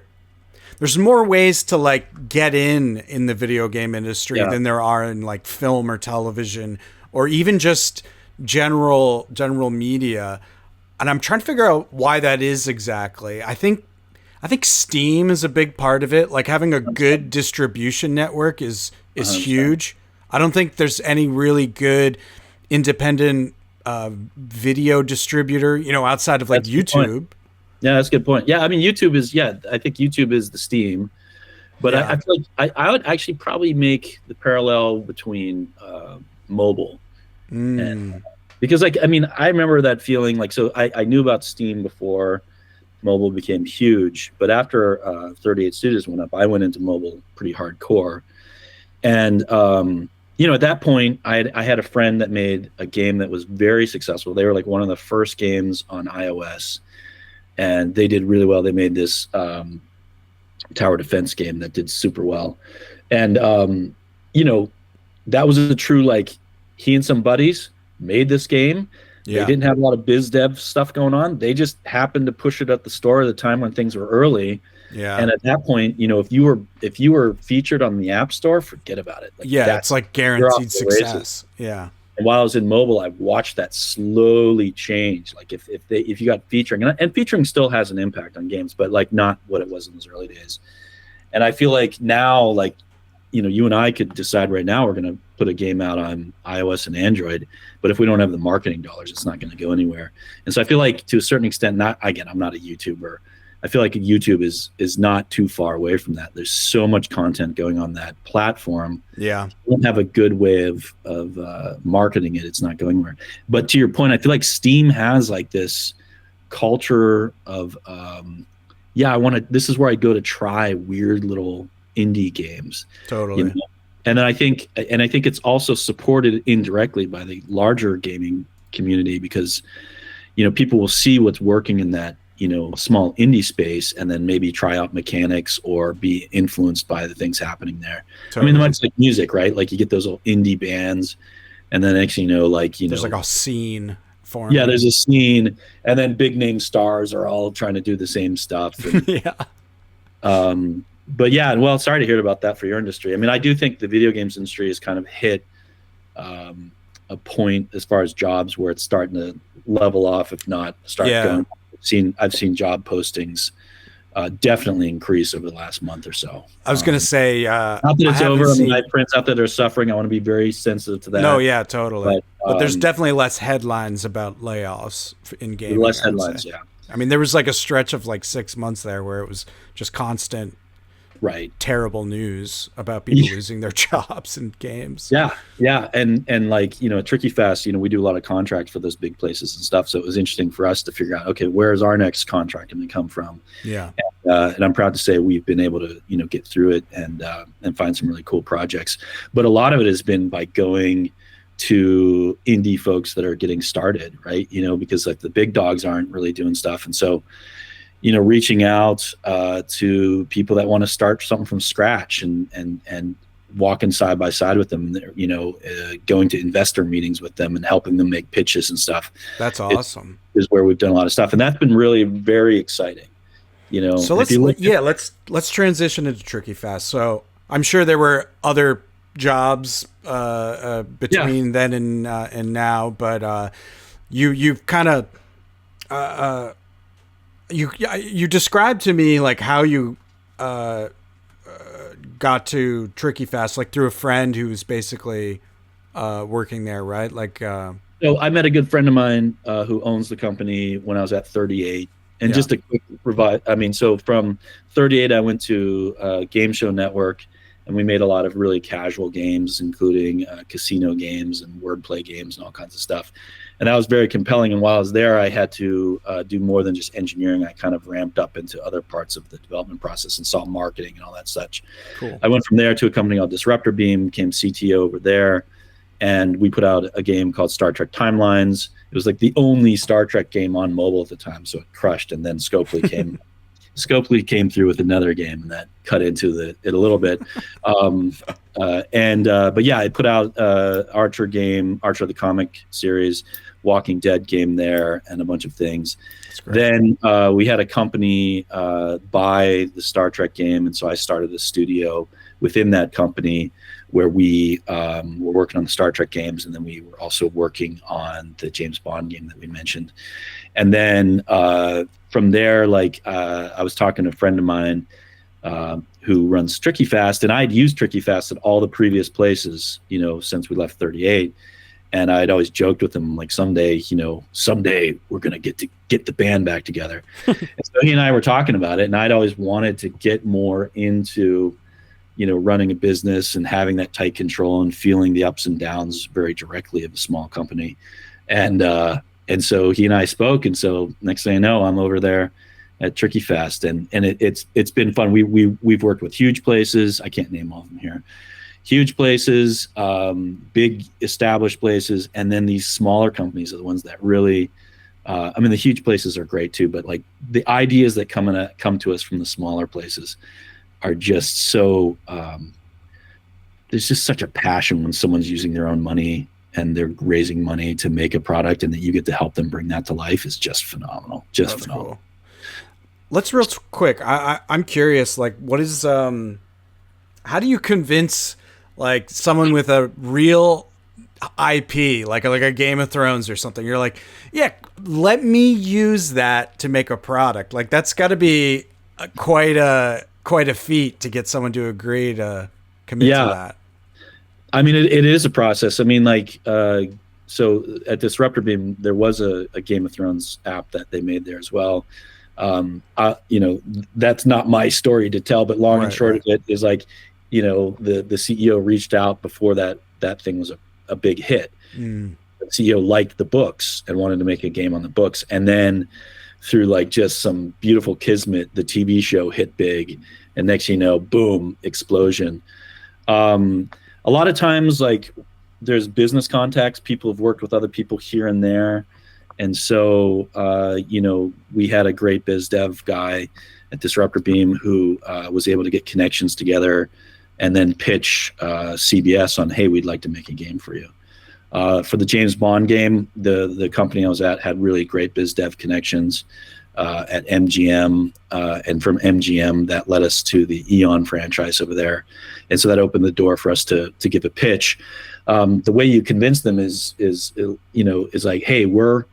ways to like get in the video game industry than there are in like film or television or even just general media. And I'm trying to figure out why that is exactly. I think I think Steam is a big part of it. Like having a good distribution network is 100%. huge. I don't think there's any really good independent video distributor, outside of like YouTube. Yeah, that's a good point. Yeah, I mean, YouTube is, I think YouTube is the Steam. But I feel like I would actually probably make the parallel between mobile. And, because, like, I mean, I remember that feeling like, so I knew about Steam before mobile became huge. But after 38 Studios went up, I went into mobile pretty hardcore. And, at that point, I had a friend that made a game that was very successful. They were like one of the first games on iOS. And they did really well. They made this tower defense game that did super well. And, that was a true, like, he and some buddies made this game. Yeah. They didn't have a lot of biz dev stuff going on. They just happened to push it at the store at the time when things were early. Yeah. And at that point, if you were featured on the App Store, forget about it. Like, it's like guaranteed success. Yeah. And while I was in mobile, I watched that slowly change. Like if you got featuring, and featuring still has an impact on games, but like not what it was in those early days. And I feel like now, like, you and I could decide right now we're going to put a game out on iOS and Android, but if we don't have the marketing dollars, it's not going to go anywhere. And so I feel like to a certain extent, I'm not a YouTuber. I feel like YouTube is not too far away from that. There's so much content going on that platform. Yeah, if you don't have a good way of marketing it, it's not going anywhere. But to your point, I feel like Steam has like this culture of this is where I go to try weird little indie games. Totally. And then I think it's also supported indirectly by the larger gaming community because people will see what's working in that small indie space and then maybe try out mechanics or be influenced by the things happening there. Totally. I mean, it's like music, right? Like you get those little indie bands and then next there's like a scene forming. Yeah, there's a scene and then big name stars are all trying to do the same stuff. And, yeah. But yeah, well, sorry to hear about that for your industry. I mean, I do think the video games industry has kind of hit a point as far as jobs where it's starting to level off, if not start going. I've seen job postings definitely increase over the last month or so. I was going to say, not that it's over. I mean, I have friends out there that are suffering. I want to be very sensitive to that. No, yeah, totally. But there's definitely less headlines about layoffs in gaming. Less headlines, yeah. I mean, there was like a stretch of like 6 months there where it was just constant. Right. Terrible news about people losing their jobs in games. Yeah. And like, at Tricky Fest, we do a lot of contracts for those big places and stuff. So it was interesting for us to figure out, okay, where is our next contract going to come from? Yeah. And I'm proud to say we've been able to, get through it and find some really cool projects. But a lot of it has been by going to indie folks that are getting started, right? Because like the big dogs aren't really doing stuff. And so, reaching out to people that want to start something from scratch and walking side by side with them, going to investor meetings with them and helping them make pitches and stuff. That's awesome. Is where we've done a lot of stuff. And that's been really very exciting, So let's transition into Tricky Fast. So I'm sure there were other jobs between then and now, but you've kind of you described to me like how you got to Tricky Fast, like through a friend who was basically working there, right? Like, so I met a good friend of mine who owns the company when I was at 38. And just to quick provide, so from 38, I went to Game Show Network, and we made a lot of really casual games, including casino games and wordplay games and all kinds of stuff. And that was very compelling. And while I was there, I had to do more than just engineering. I kind of ramped up into other parts of the development process and saw marketing and all that such. Cool. I went from there to a company called Disruptor Beam, became CTO over there. And we put out a game called Star Trek Timelines. It was like the only Star Trek game on mobile at the time, so it crushed. And then Scopely came through with another game, and that cut into it a little bit. But yeah, I put out Archer the comic series, Walking Dead game there, and a bunch of things. Then we had a company buy the Star Trek game, and so I started a studio within that company where we were working on the Star Trek games, and then we were also working on the James Bond game that we mentioned. And then from there, like I was talking to a friend of mine who runs Tricky Fast, and I'd used Tricky Fast at all the previous places, you know, since we left 38. And I'd always joked with him, like, someday we're going to get the band back together. And so he and I were talking about it, and I'd always wanted to get more into, you know, running a business and having that tight control and feeling the ups and downs very directly of a small company. And so he and I spoke, and so next thing I know, I'm over there at Tricky Fast, and it's been fun. We've worked with huge places. I can't name all of them here. Huge places, big established places, and then these smaller companies are the ones that really. I mean, the huge places are great too, but like the ideas that come to us from the smaller places are just so. There's just such a passion when someone's using their own money and they're raising money to make a product, and that you get to help them bring that to life is just phenomenal. That's phenomenal. Cool. Let's real quick. I'm curious, like, what is, how do you convince like someone with a real IP, like a Game of Thrones or something? You're like, yeah, let me use that to make a product. Like, that's got to be quite a feat to get someone to agree to commit to that. I mean, it is a process. I mean, like, so at Disruptor Beam, there was a Game of Thrones app that they made there as well. You know, that's not my story to tell, but long and short of it is, like, you know, the CEO reached out before that thing was a big hit. The CEO liked the books and wanted to make a game on the books. And then through like just some beautiful kismet, the TV show hit big, and next thing you know, boom, explosion. A lot of times, like, there's business contacts. People have worked with other people here and there. And so, you know, we had a great biz dev guy at Disruptor Beam who was able to get connections together and then pitch CBS on, hey, we'd like to make a game for you. For the James Bond game, the company I was at had really great biz dev connections at MGM. And from MGM, that led us to the Eon franchise over there. And so that opened the door for us to give a pitch. The way you convince them is like, hey, we're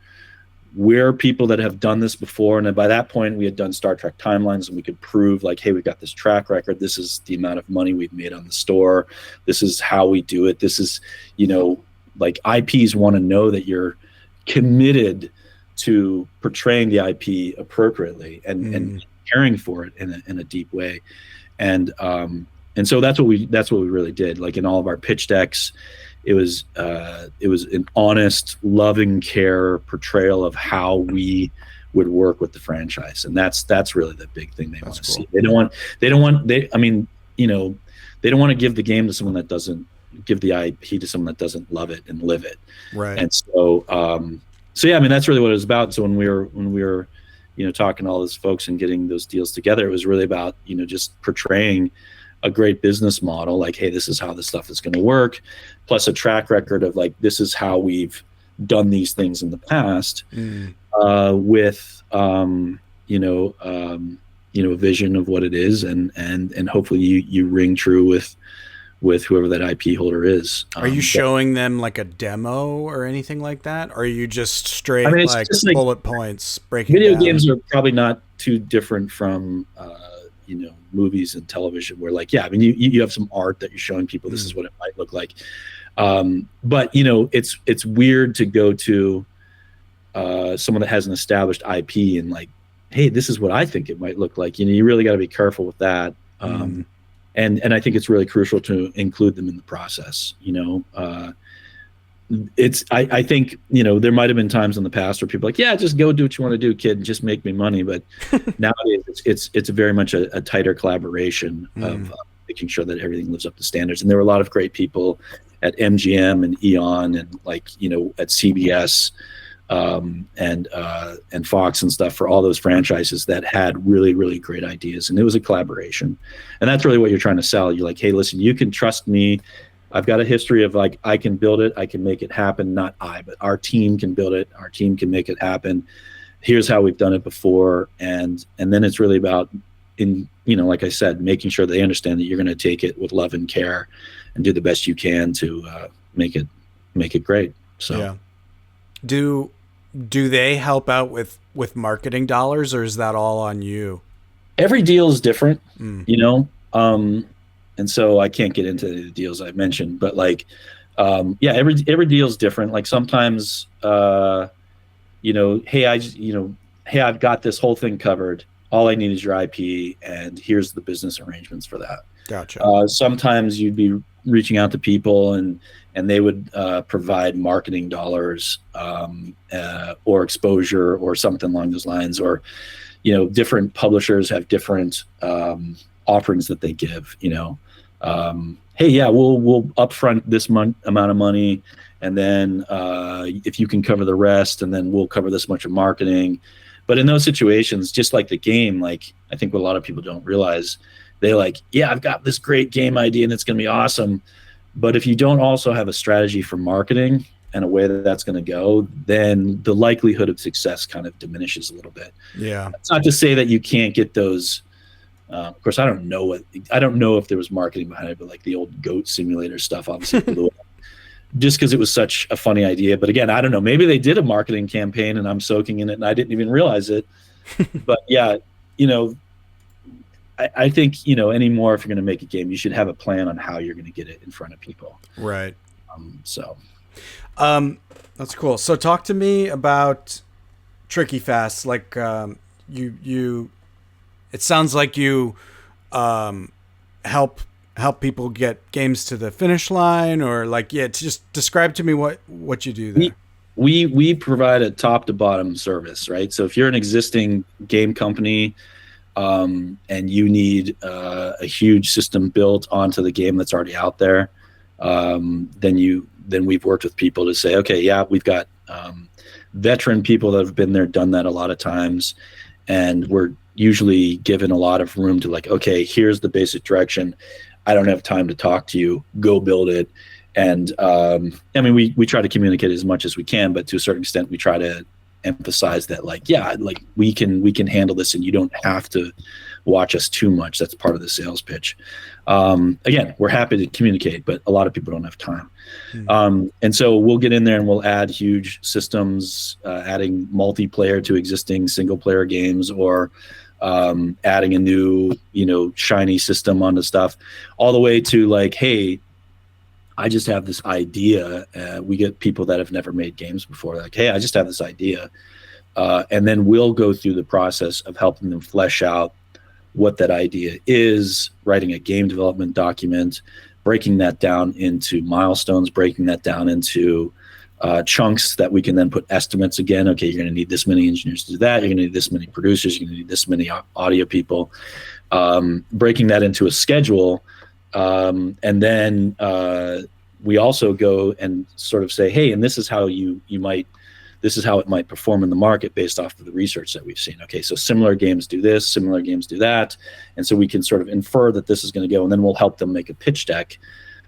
people that have done this before. And by that point, we had done Star Trek timelines, and we could prove, like, hey, we've got this track record. This is the amount of money we've made on the store. This is how we do it. This is, you know, like, IPs want to know that you're committed to portraying the IP appropriately and caring for it in a deep way. And so that's what we really did. Like, in all of our pitch decks, it was an honest, loving care portrayal of how we would work with the franchise, and that's really the big thing they want to see. They don't want to give the game to someone that doesn't give the IP to someone that doesn't love it and live it. Right. And so yeah, I mean, that's really what it was about. So when we were you know, talking to all those folks and getting those deals together, it was really about, you know, just portraying a great business model, like, hey, this is how this stuff is going to work, plus a track record of, like, this is how we've done these things in the past, with a vision of what it is, and hopefully you ring true with whoever that IP holder is. Are you showing them like a demo or anything like that? Or are you just straight, I mean, like, just bullet points breaking video down? games are probably not too different from you know, movies and television, where, like, yeah, I mean, you have some art that you're showing people. This is what it might look like. But, you know, it's weird to go to someone that has an established IP and, like, hey, this is what I think it might look like. You know, you really got to be careful with that. And I think it's really crucial to include them in the process. You know, I think, you know, there might've been times in the past where people are like, yeah, just go do what you want to do, kid, and just make me money. But nowadays it's very much a tighter collaboration of making sure that everything lives up to standards. And there were a lot of great people at MGM and Eon and, like, you know, at CBS and Fox and stuff for all those franchises that had really, really great ideas. And it was a collaboration. And that's really what you're trying to sell. You're like, hey, listen, you can trust me. I've got a history of, like, I can build it. I can make it happen. Not I, but our team can build it. Our team can make it happen. Here's how we've done it before. And then it's really about, you know, like I said, making sure they understand that you're going to take it with love and care and do the best you can to make it great. So, yeah. Do do they help out with marketing dollars, or is that all on you? Every deal is different, Mm. you know. And so I can't get into the deals I mentioned, but like, yeah, every deal is different. Like sometimes, hey, hey, I've got this whole thing covered. All I need is your IP, and here's the business arrangements for that. Gotcha. Sometimes you'd be reaching out to people, and they would provide marketing dollars, or exposure or something along those lines. Or, different publishers have different offerings that they give. Hey, yeah, we'll upfront this amount of money, and then if you can cover the rest, and then we'll cover this much of marketing. But in those situations, just like the game, like I think what a lot of people don't realize, they like, yeah, I've got this great game idea and it's going to be awesome. But if you don't also have a strategy for marketing and a way that that's going to go, then the likelihood of success kind of diminishes a little bit. Yeah. It's not to say that you can't get those. Of course, I don't know if there was marketing behind it, but like the old goat simulator stuff, obviously blew up just because it was such a funny idea. But again, I don't know. Maybe they did a marketing campaign and I'm soaking in it and I didn't even realize it. But yeah, I think, anymore, if you're going to make a game, you should have a plan on how you're going to get it in front of people. Right. That's cool. So talk to me about Tricky Fast. Like, it sounds like you, help people get games to the finish line, or like, yeah, just describe to me what you do there. We provide a top to bottom service, right? So if you're an existing game company, and you need a huge system built onto the game that's already out there, then we've worked with people to say, okay, yeah, we've got veteran people that have been there, done that a lot of times, and we're usually given a lot of room to like, okay, here's the basic direction. I don't have time to talk to you. Go build it. And we try to communicate as much as we can, but to a certain extent, we try to emphasize that, like, yeah, like we can handle this, and you don't have to watch us too much. That's part of the sales pitch. Again, we're happy to communicate, but a lot of people don't have time. And so we'll get in there and we'll add huge systems, adding multiplayer to existing single player games, or adding a new, shiny system onto stuff, all the way to like, hey, I just have this idea. We get people that have never made games before, like, hey, I just have this idea. And then we'll go through the process of helping them flesh out what that idea is, writing a game development document, breaking that down into milestones, breaking that down into chunks that we can then put estimates again. Okay, you're going to need this many engineers to do that. You're going to need this many producers. You're going to need this many audio people. Breaking that into a schedule. And then we also go and sort of say, hey, and this is how this is how it might perform in the market based off of the research that we've seen. Okay, so similar games do this, similar games do that. And so we can sort of infer that this is going to go, and then we'll help them make a pitch deck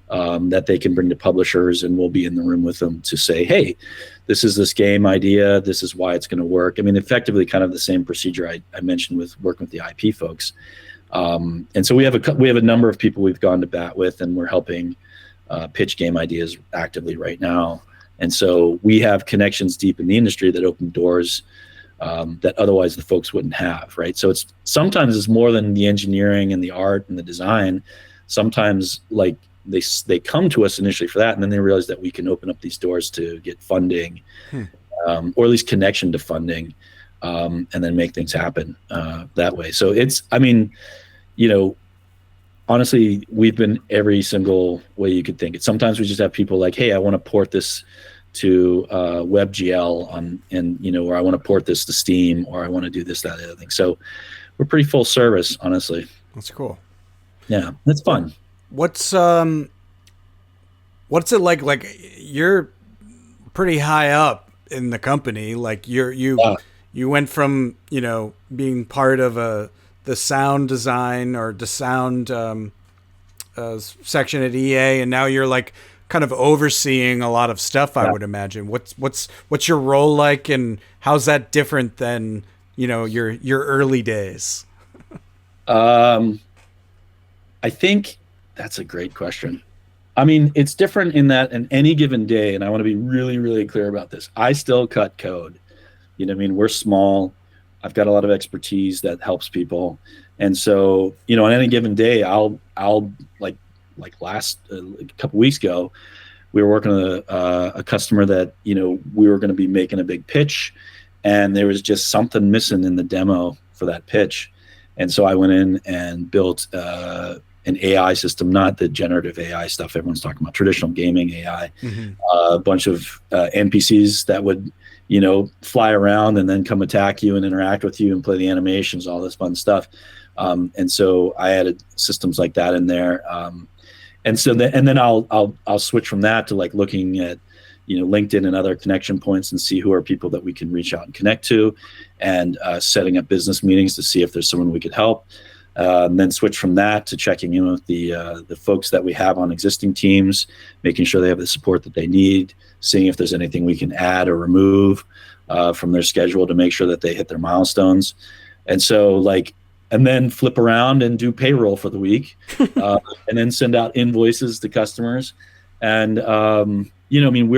that they can bring to publishers, and we'll be in the room with them to say, hey, this is this game idea, this is why it's going to work. I mean, effectively kind of the same procedure I mentioned with working with the IP folks. And so we have a number of people we've gone to bat with, and we're helping pitch game ideas actively right now. And so we have connections deep in the industry that open doors that otherwise the folks wouldn't have, right? So sometimes it's more than the engineering and the art and the design. Sometimes like they come to us initially for that, and then they realize that we can open up these doors to get funding, or at least connection to funding, and then make things happen that way. So honestly, we've been every single way you could think it. Sometimes we just have people like, hey, I want to port this to WebGL or I want to port this to Steam, or I want to do this, that, the other thing. So we're pretty full service, honestly. That's cool. Yeah, that's fun. What's it like? Like, you're pretty high up in the company. Like you went from, being part of the sound design or the sound section at EA, and now you're like kind of overseeing a lot of stuff. I would imagine. What's your role like, and how's that different than your early days? I think that's a great question. I mean, it's different in that in any given day, and I want to be really, really clear about this, I still cut code. You know what I mean? We're small. I've got a lot of expertise that helps people. And so, you know, on any given day, I'll like last a couple weeks ago, we were working with a customer that, you know, we were going to be making a big pitch, and there was just something missing in the demo for that pitch. And so I went in and built an AI system, not the generative AI stuff everyone's talking about, traditional gaming AI, a bunch of NPCs that would, you know, fly around and then come attack you and interact with you and play the animations, all this fun stuff. And so I added systems like that in there. And so then I'll switch from that to like looking at, you know, LinkedIn and other connection points and see who are people that we can reach out and connect to, and setting up business meetings to see if there's someone we could help. And then switch from that to checking in with the folks that we have on existing teams, making sure they have the support that they need, seeing if there's anything we can add or remove from their schedule to make sure that they hit their milestones. And so like, and then flip around and do payroll for the week, and then send out invoices to customers. And you know, I mean,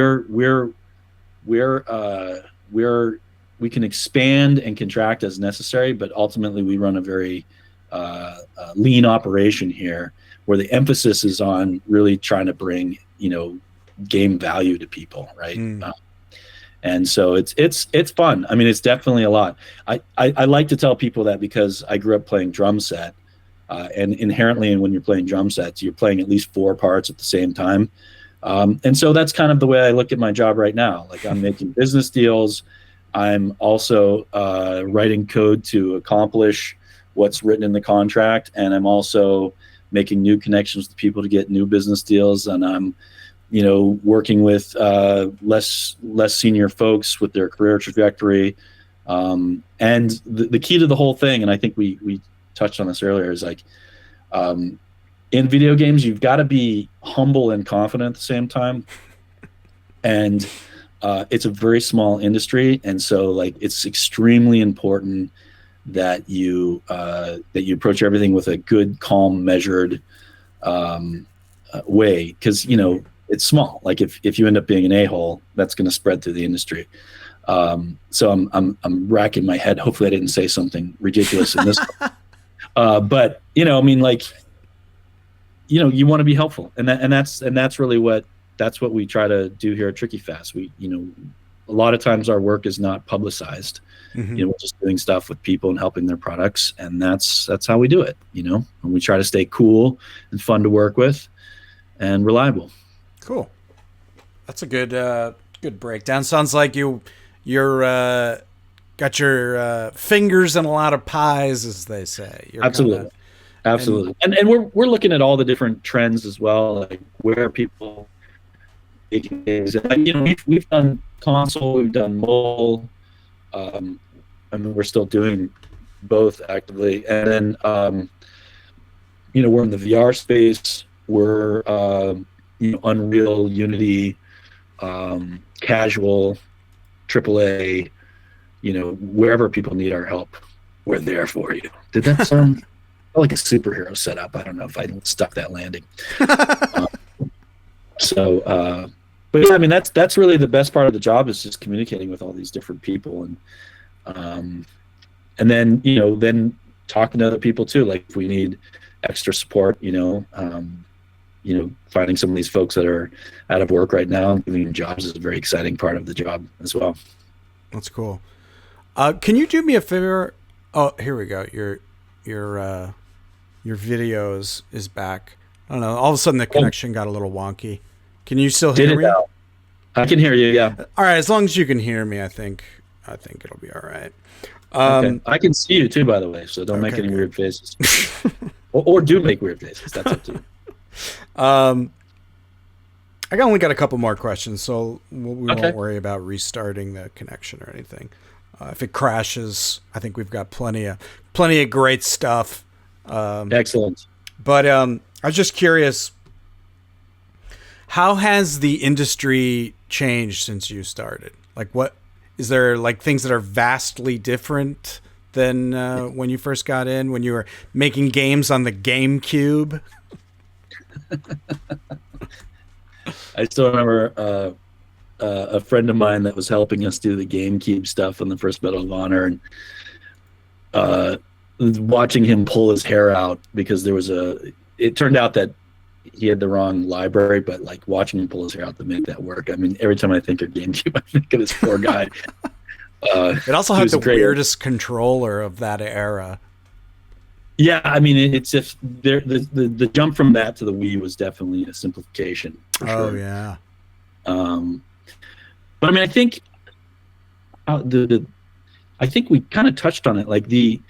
we can expand and contract as necessary, but ultimately we run a very lean operation here, where the emphasis is on really trying to bring, you know, game value to people, right? And so it's fun. I mean, it's definitely a lot. I like to tell people that because I grew up playing drum set, and inherently, when you're playing drum sets, you're playing at least 4 parts at the same time. And so that's kind of the way I look at my job right now. Like, I'm making business deals. I'm also writing code to accomplish what's written in the contract, and I'm also making new connections with people to get new business deals. And I'm, you know, working with less senior folks with their career trajectory. And the key to the whole thing, and I think we touched on this earlier, is like, in video games, you've got to be humble and confident at the same time. And it's a very small industry, and so like it's extremely important that you approach everything with a good, calm, measured way, because, you know, it's small. Like if you end up being an a-hole, that's going to spread through the industry. So I'm racking my head. Hopefully I didn't say something ridiculous in this. But, you know, I mean, like, you know, you want to be helpful, and that's really what we try to do here at Tricky Fast. We, you know, a lot of times our work is not publicized. You know, we're just doing stuff with people and helping their products, and that's how we do it. You know, and we try to stay cool and fun to work with, and reliable. Cool. That's a good breakdown. Sounds like you're got your fingers in a lot of pies, as they say. Absolutely. Absolutely. And we're looking at all the different trends as well, like where people making games. And, you know, we've done console, we've done mobile. I mean, we're still doing both actively. And then, you know, we're in the VR space. We're, you know, Unreal, Unity, casual, AAA, you know, wherever people need our help, we're there for you. Did that sound like a superhero setup? I don't know if I stuck that landing. But yeah, I mean, that's really the best part of the job, is just communicating with all these different people, and then, you know, then talking to other people too. Like, if we need extra support, you know, finding some of these folks that are out of work right now and giving them jobs is a very exciting part of the job as well. That's cool. Can you do me a favor? Oh, here we go. Your video is back. I don't know. All of a sudden the connection got a little wonky. Can you still hear me? Now? I can hear you. Yeah. All right. As long as you can hear me, I think it'll be all right. Okay. I can see you too, by the way. So don't make any weird faces, or do make weird faces. That's up to you. I only got a couple more questions, so we won't worry about restarting the connection or anything. If it crashes, I think we've got plenty of great stuff. Excellent. But I was just curious, how has the industry changed since you started? Like, what is there, like, things that are vastly different than when you first got in, when you were making games on the GameCube? I still remember a friend of mine that was helping us do the GameCube stuff on the first Medal of Honor, and watching him pull his hair out because it turned out that he had the wrong library, but like watching him pull his hair out to make that work. I mean, every time I think of GameCube, I think of this poor guy. It also had the weirdest controller of that era. Yeah, I mean, it's just the jump from that to the Wii was definitely a simplification. For sure. Yeah. But I mean, I think I think we kind of touched on it, like the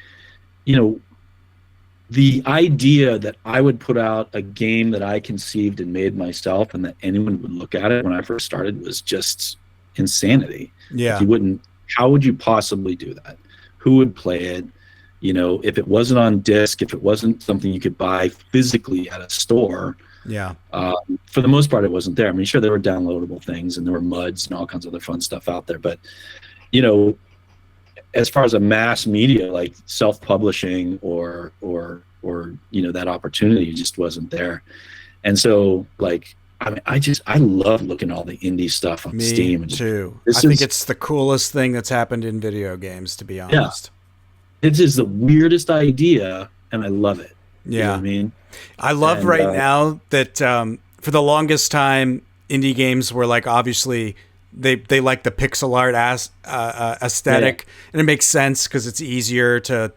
idea that I would put out a game that I conceived and made myself, and that anyone would look at it when I first started was just insanity. Yeah, like how would you possibly do that? Who would play it? If it wasn't on disc, if it wasn't something you could buy physically at a store, for the most part, it wasn't there. I mean, sure, there were downloadable things and there were MUDs and all kinds of other fun stuff out there, but as far as a mass media, like self-publishing or that opportunity just wasn't there. And so, like, I mean, I love looking at all the indie stuff on Steam. Me too. I think it's the coolest thing that's happened in video games, to be honest. Yeah. It is the weirdest idea, and I love it. Yeah. You know what I mean? I love now that for the longest time, indie games were like, obviously, they like the pixel art aesthetic, and it makes sense because it's easier to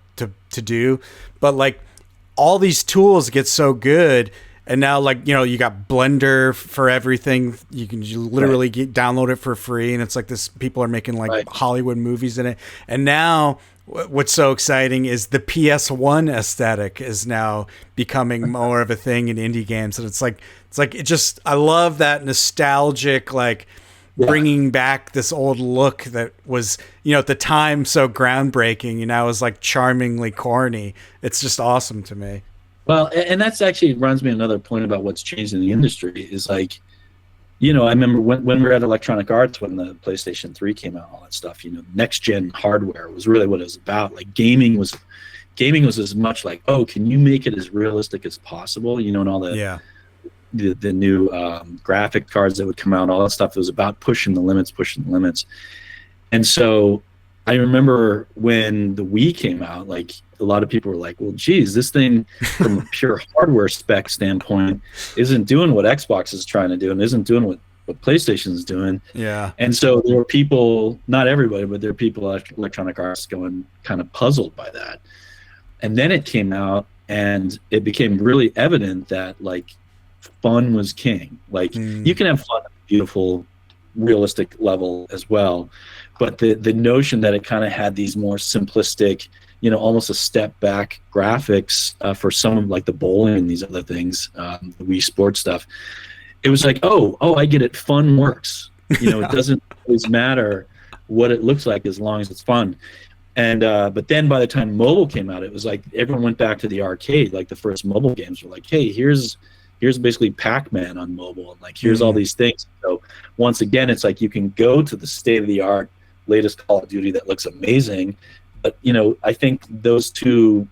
do. But like all these tools get so good, and now like you got Blender for everything. You can literally download it for free, and it's like this. People are making like Hollywood movies in it, and now. What's so exciting is the PS1 aesthetic is now becoming more of a thing in indie games, and it's like I love that nostalgic bringing back this old look that was at the time so groundbreaking, and now is like charmingly corny. It's just awesome to me. Well, and that's actually runs me another point about what's changed in the industry is like. I remember when we were at Electronic Arts when the PlayStation 3 came out, all that stuff, next gen hardware was really what it was about. Like gaming was as much like, oh, can you make it as realistic as possible? And all the new graphic cards that would come out, all that stuff. It was about pushing the limits. And so I remember when the Wii came out, like a lot of people were like, well, geez, this thing from a pure hardware spec standpoint isn't doing what Xbox is trying to do and isn't doing what PlayStation is doing. Yeah. And so there were people, not everybody, but there were people at Electronic Arts going kind of puzzled by that. And then it came out and it became really evident that like fun was king. Like you can have fun at a beautiful, realistic level as well. But the notion that it kind of had these more simplistic, almost a step back graphics for some of like the bowling and these other things, the Wii Sports stuff. It was like, oh, I get it. Fun works. It doesn't always matter what it looks like as long as it's fun. And but then by the time mobile came out, it was like everyone went back to the arcade. Like the first mobile games were like, hey, here's basically Pac-Man on mobile, and like here's all these things. So once again, it's like you can go to the state of the art latest Call of Duty that looks amazing. But I think those two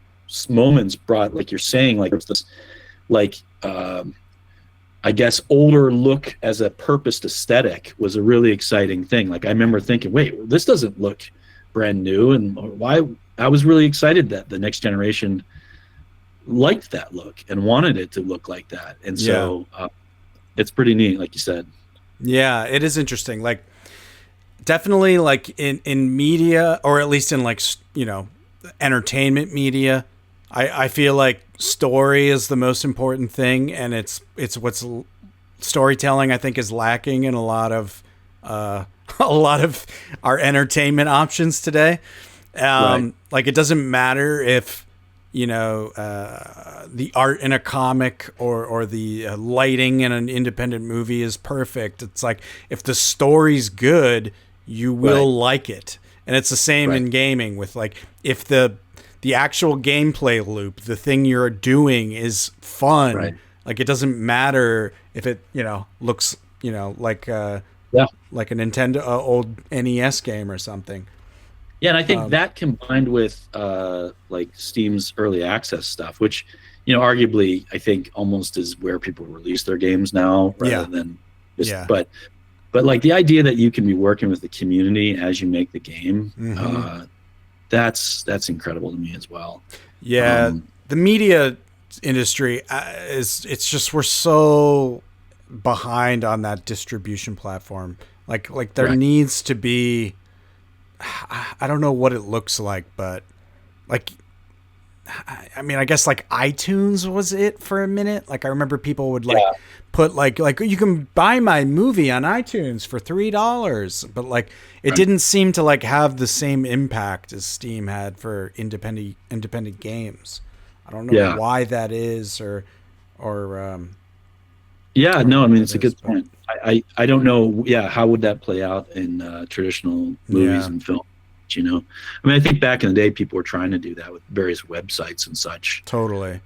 moments brought, like you're saying, like this, like I guess older look as a purposed aesthetic was a really exciting thing. Like I remember thinking, wait, this doesn't look brand new, and why? I was really excited that the next generation liked that look and wanted it to look like that, and so it's pretty neat, like you said. Yeah, it is interesting. Like. Definitely like in media, or at least in like, entertainment media, I feel like story is the most important thing. And it's what's storytelling, I think, is lacking in a lot of our entertainment options today. Like it doesn't matter if, the art in a comic or the lighting in an independent movie is perfect. It's like, if the story's good, you will like it. And it's the same in gaming with like, if the actual gameplay loop, the thing you're doing is fun, like it doesn't matter if it, looks, like a Nintendo old NES game or something. Yeah. And I think that combined with like Steam's early access stuff, which, arguably I think almost is where people release their games now rather than just, but But like the idea that you can be working with the community as you make the game, that's incredible to me as well. Yeah, the media industry it's just we're so behind on that distribution platform. Like there needs to be, I don't know what it looks like, but like, I mean, I guess like iTunes was it for a minute. Like I remember people would like put like you can buy my movie on iTunes for $3, but like it didn't seem to like have the same impact as Steam had for independent games. I don't know why that is, or yeah, no, I mean it's a good point. I don't know. Yeah, how would that play out in traditional movies and film? You know, I mean, I think back in the day, people were trying to do that with various websites and such. Totally.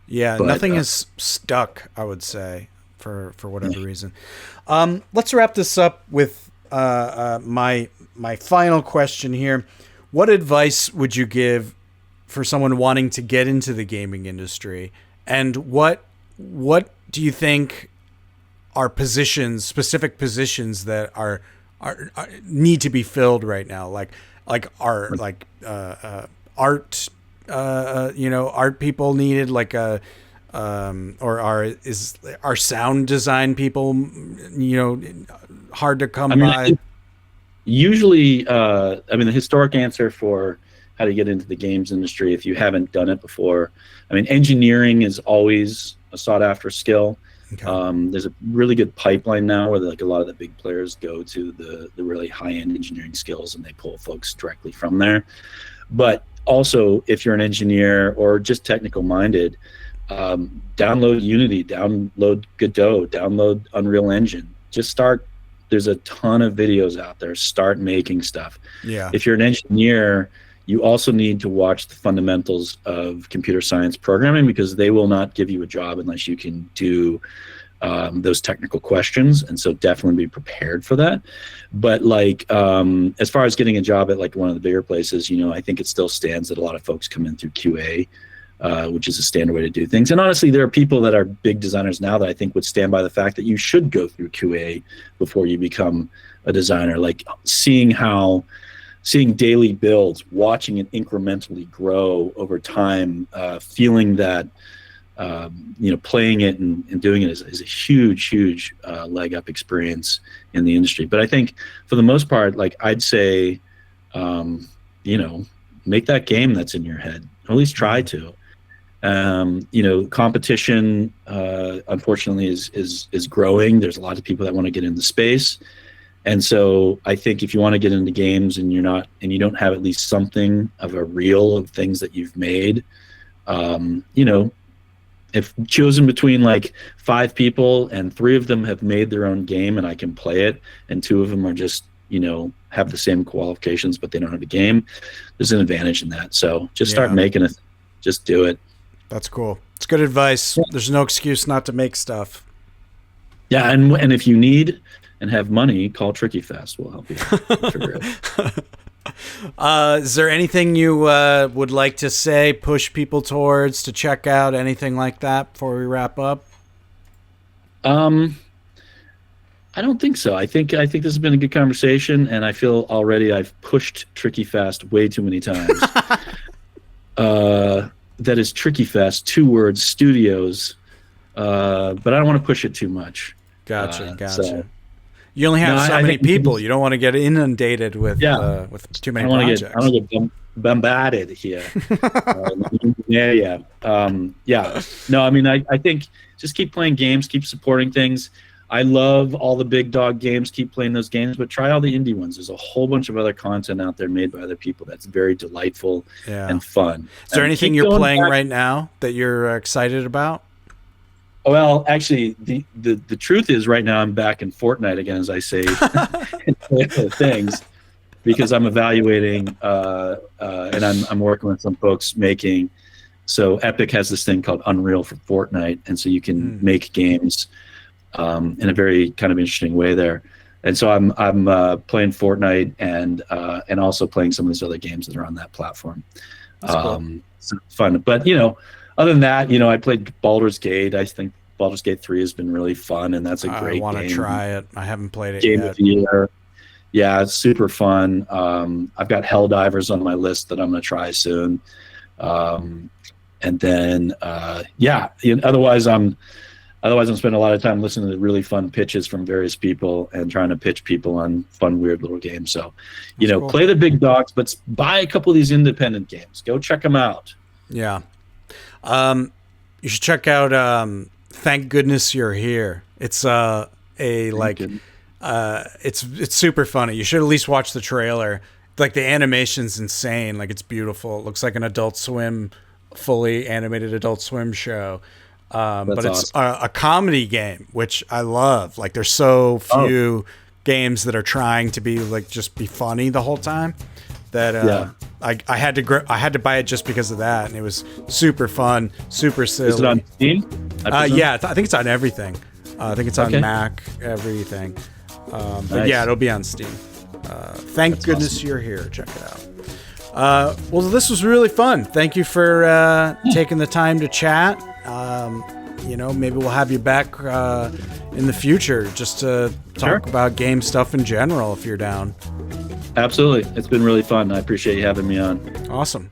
Yeah, but nothing is stuck, I would say, for whatever reason. Let's wrap this up with my final question here. What advice would you give for someone wanting to get into the gaming industry, and what do you think are specific positions that are need to be filled right now, like art, art people needed, like or are sound design people, hard to come by? Usually, I mean, the historic answer for how to get into the games industry, if you haven't done it before, I mean, engineering is always a sought after skill. Okay. There's a really good pipeline now where like a lot of the big players go to the really high-end engineering skills and they pull folks directly from there. But also, if you're an engineer or just technical minded, download Unity, download Godot, download Unreal Engine. Just start. There's a ton of videos out there. Start making stuff. Yeah. If you're an engineer, you also need to watch the fundamentals of computer science programming, because they will not give you a job unless you can do those technical questions. And so definitely be prepared for that. But like, as far as getting a job at like one of the bigger places, I think it still stands that a lot of folks come in through QA, which is a standard way to do things. And honestly, there are people that are big designers now that I think would stand by the fact that you should go through QA before you become a designer. Like seeing daily builds, watching it incrementally grow over time, feeling that, playing it and doing it is a huge leg up experience in the industry. But I think for the most part, like I'd say, make that game that's in your head, or at least try to. Competition, unfortunately, is growing. There's a lot of people that want to get into space. And so I think if you want to get into games and you don't have at least something of a reel of things that you've made, if chosen between like 5 people and 3 of them have made their own game and I can play it, and 2 of them are just, have the same qualifications, but they don't have a game, there's an advantage in that. So just start making it, just do it. That's cool. It's good advice. There's no excuse not to make stuff. Yeah. And if you need and have money, call Tricky Fast. We'll help you figure it out. Is there anything you would like to say, push people towards, to check out, anything like that before we wrap up? I don't think so. I think this has been a good conversation, and I feel already I've pushed Tricky Fast way too many times. That is Tricky Fast, 2 words, studios. But I don't want to push it too much. Gotcha. So, you only have so many people. You don't want to get inundated with too many projects. I don't want to get bombarded here. No, I mean, I think just keep playing games, keep supporting things. I love all the big dog games. Keep playing those games, but try all the indie ones. There's a whole bunch of other content out there made by other people that's very delightful and fun. Is there anything you're playing right now that you're excited about? Well, actually, the truth is right now I'm back in Fortnite again, as I say, things, because I'm evaluating and I'm working with some folks making. So Epic has this thing called Unreal for Fortnite, and so you can make games in a very kind of interesting way there. And so I'm playing Fortnite and also playing some of these other games that are on that platform. Cool. So it's fun, but other than that, I played Baldur's Gate. I think Baldur's Gate 3 has been really fun, and that's a great game. I want to try it. I haven't played it Game yet. of the year. Yeah, it's super fun. I've got Helldivers on my list that I'm going to try soon. And then, otherwise I'm spending a lot of time listening to really fun pitches from various people and trying to pitch people on fun, weird little games. So, cool. Play the big dogs, but buy a couple of these independent games. Go check them out. Yeah. You should check out Thank Goodness You're Here. It's it's super funny. You should at least watch the trailer. Like, the animation's insane. Like, it's beautiful. It looks like an Adult Swim, fully animated Adult Swim show. But it's awesome. A comedy game, which I love. Like, there's so few games that are trying to be like just be funny the whole time that I had to buy it just because of that, and it was super fun, super silly. Is it on Steam? Yeah, I think it's on everything. I think it's on Mac, everything. But yeah, it'll be on Steam. Thank goodness you're here. Check it out. Well, this was really fun. Thank you for taking the time to chat. Maybe we'll have you back in the future just to talk about game stuff in general if you're down. Absolutely. It's been really fun. I appreciate you having me on. Awesome.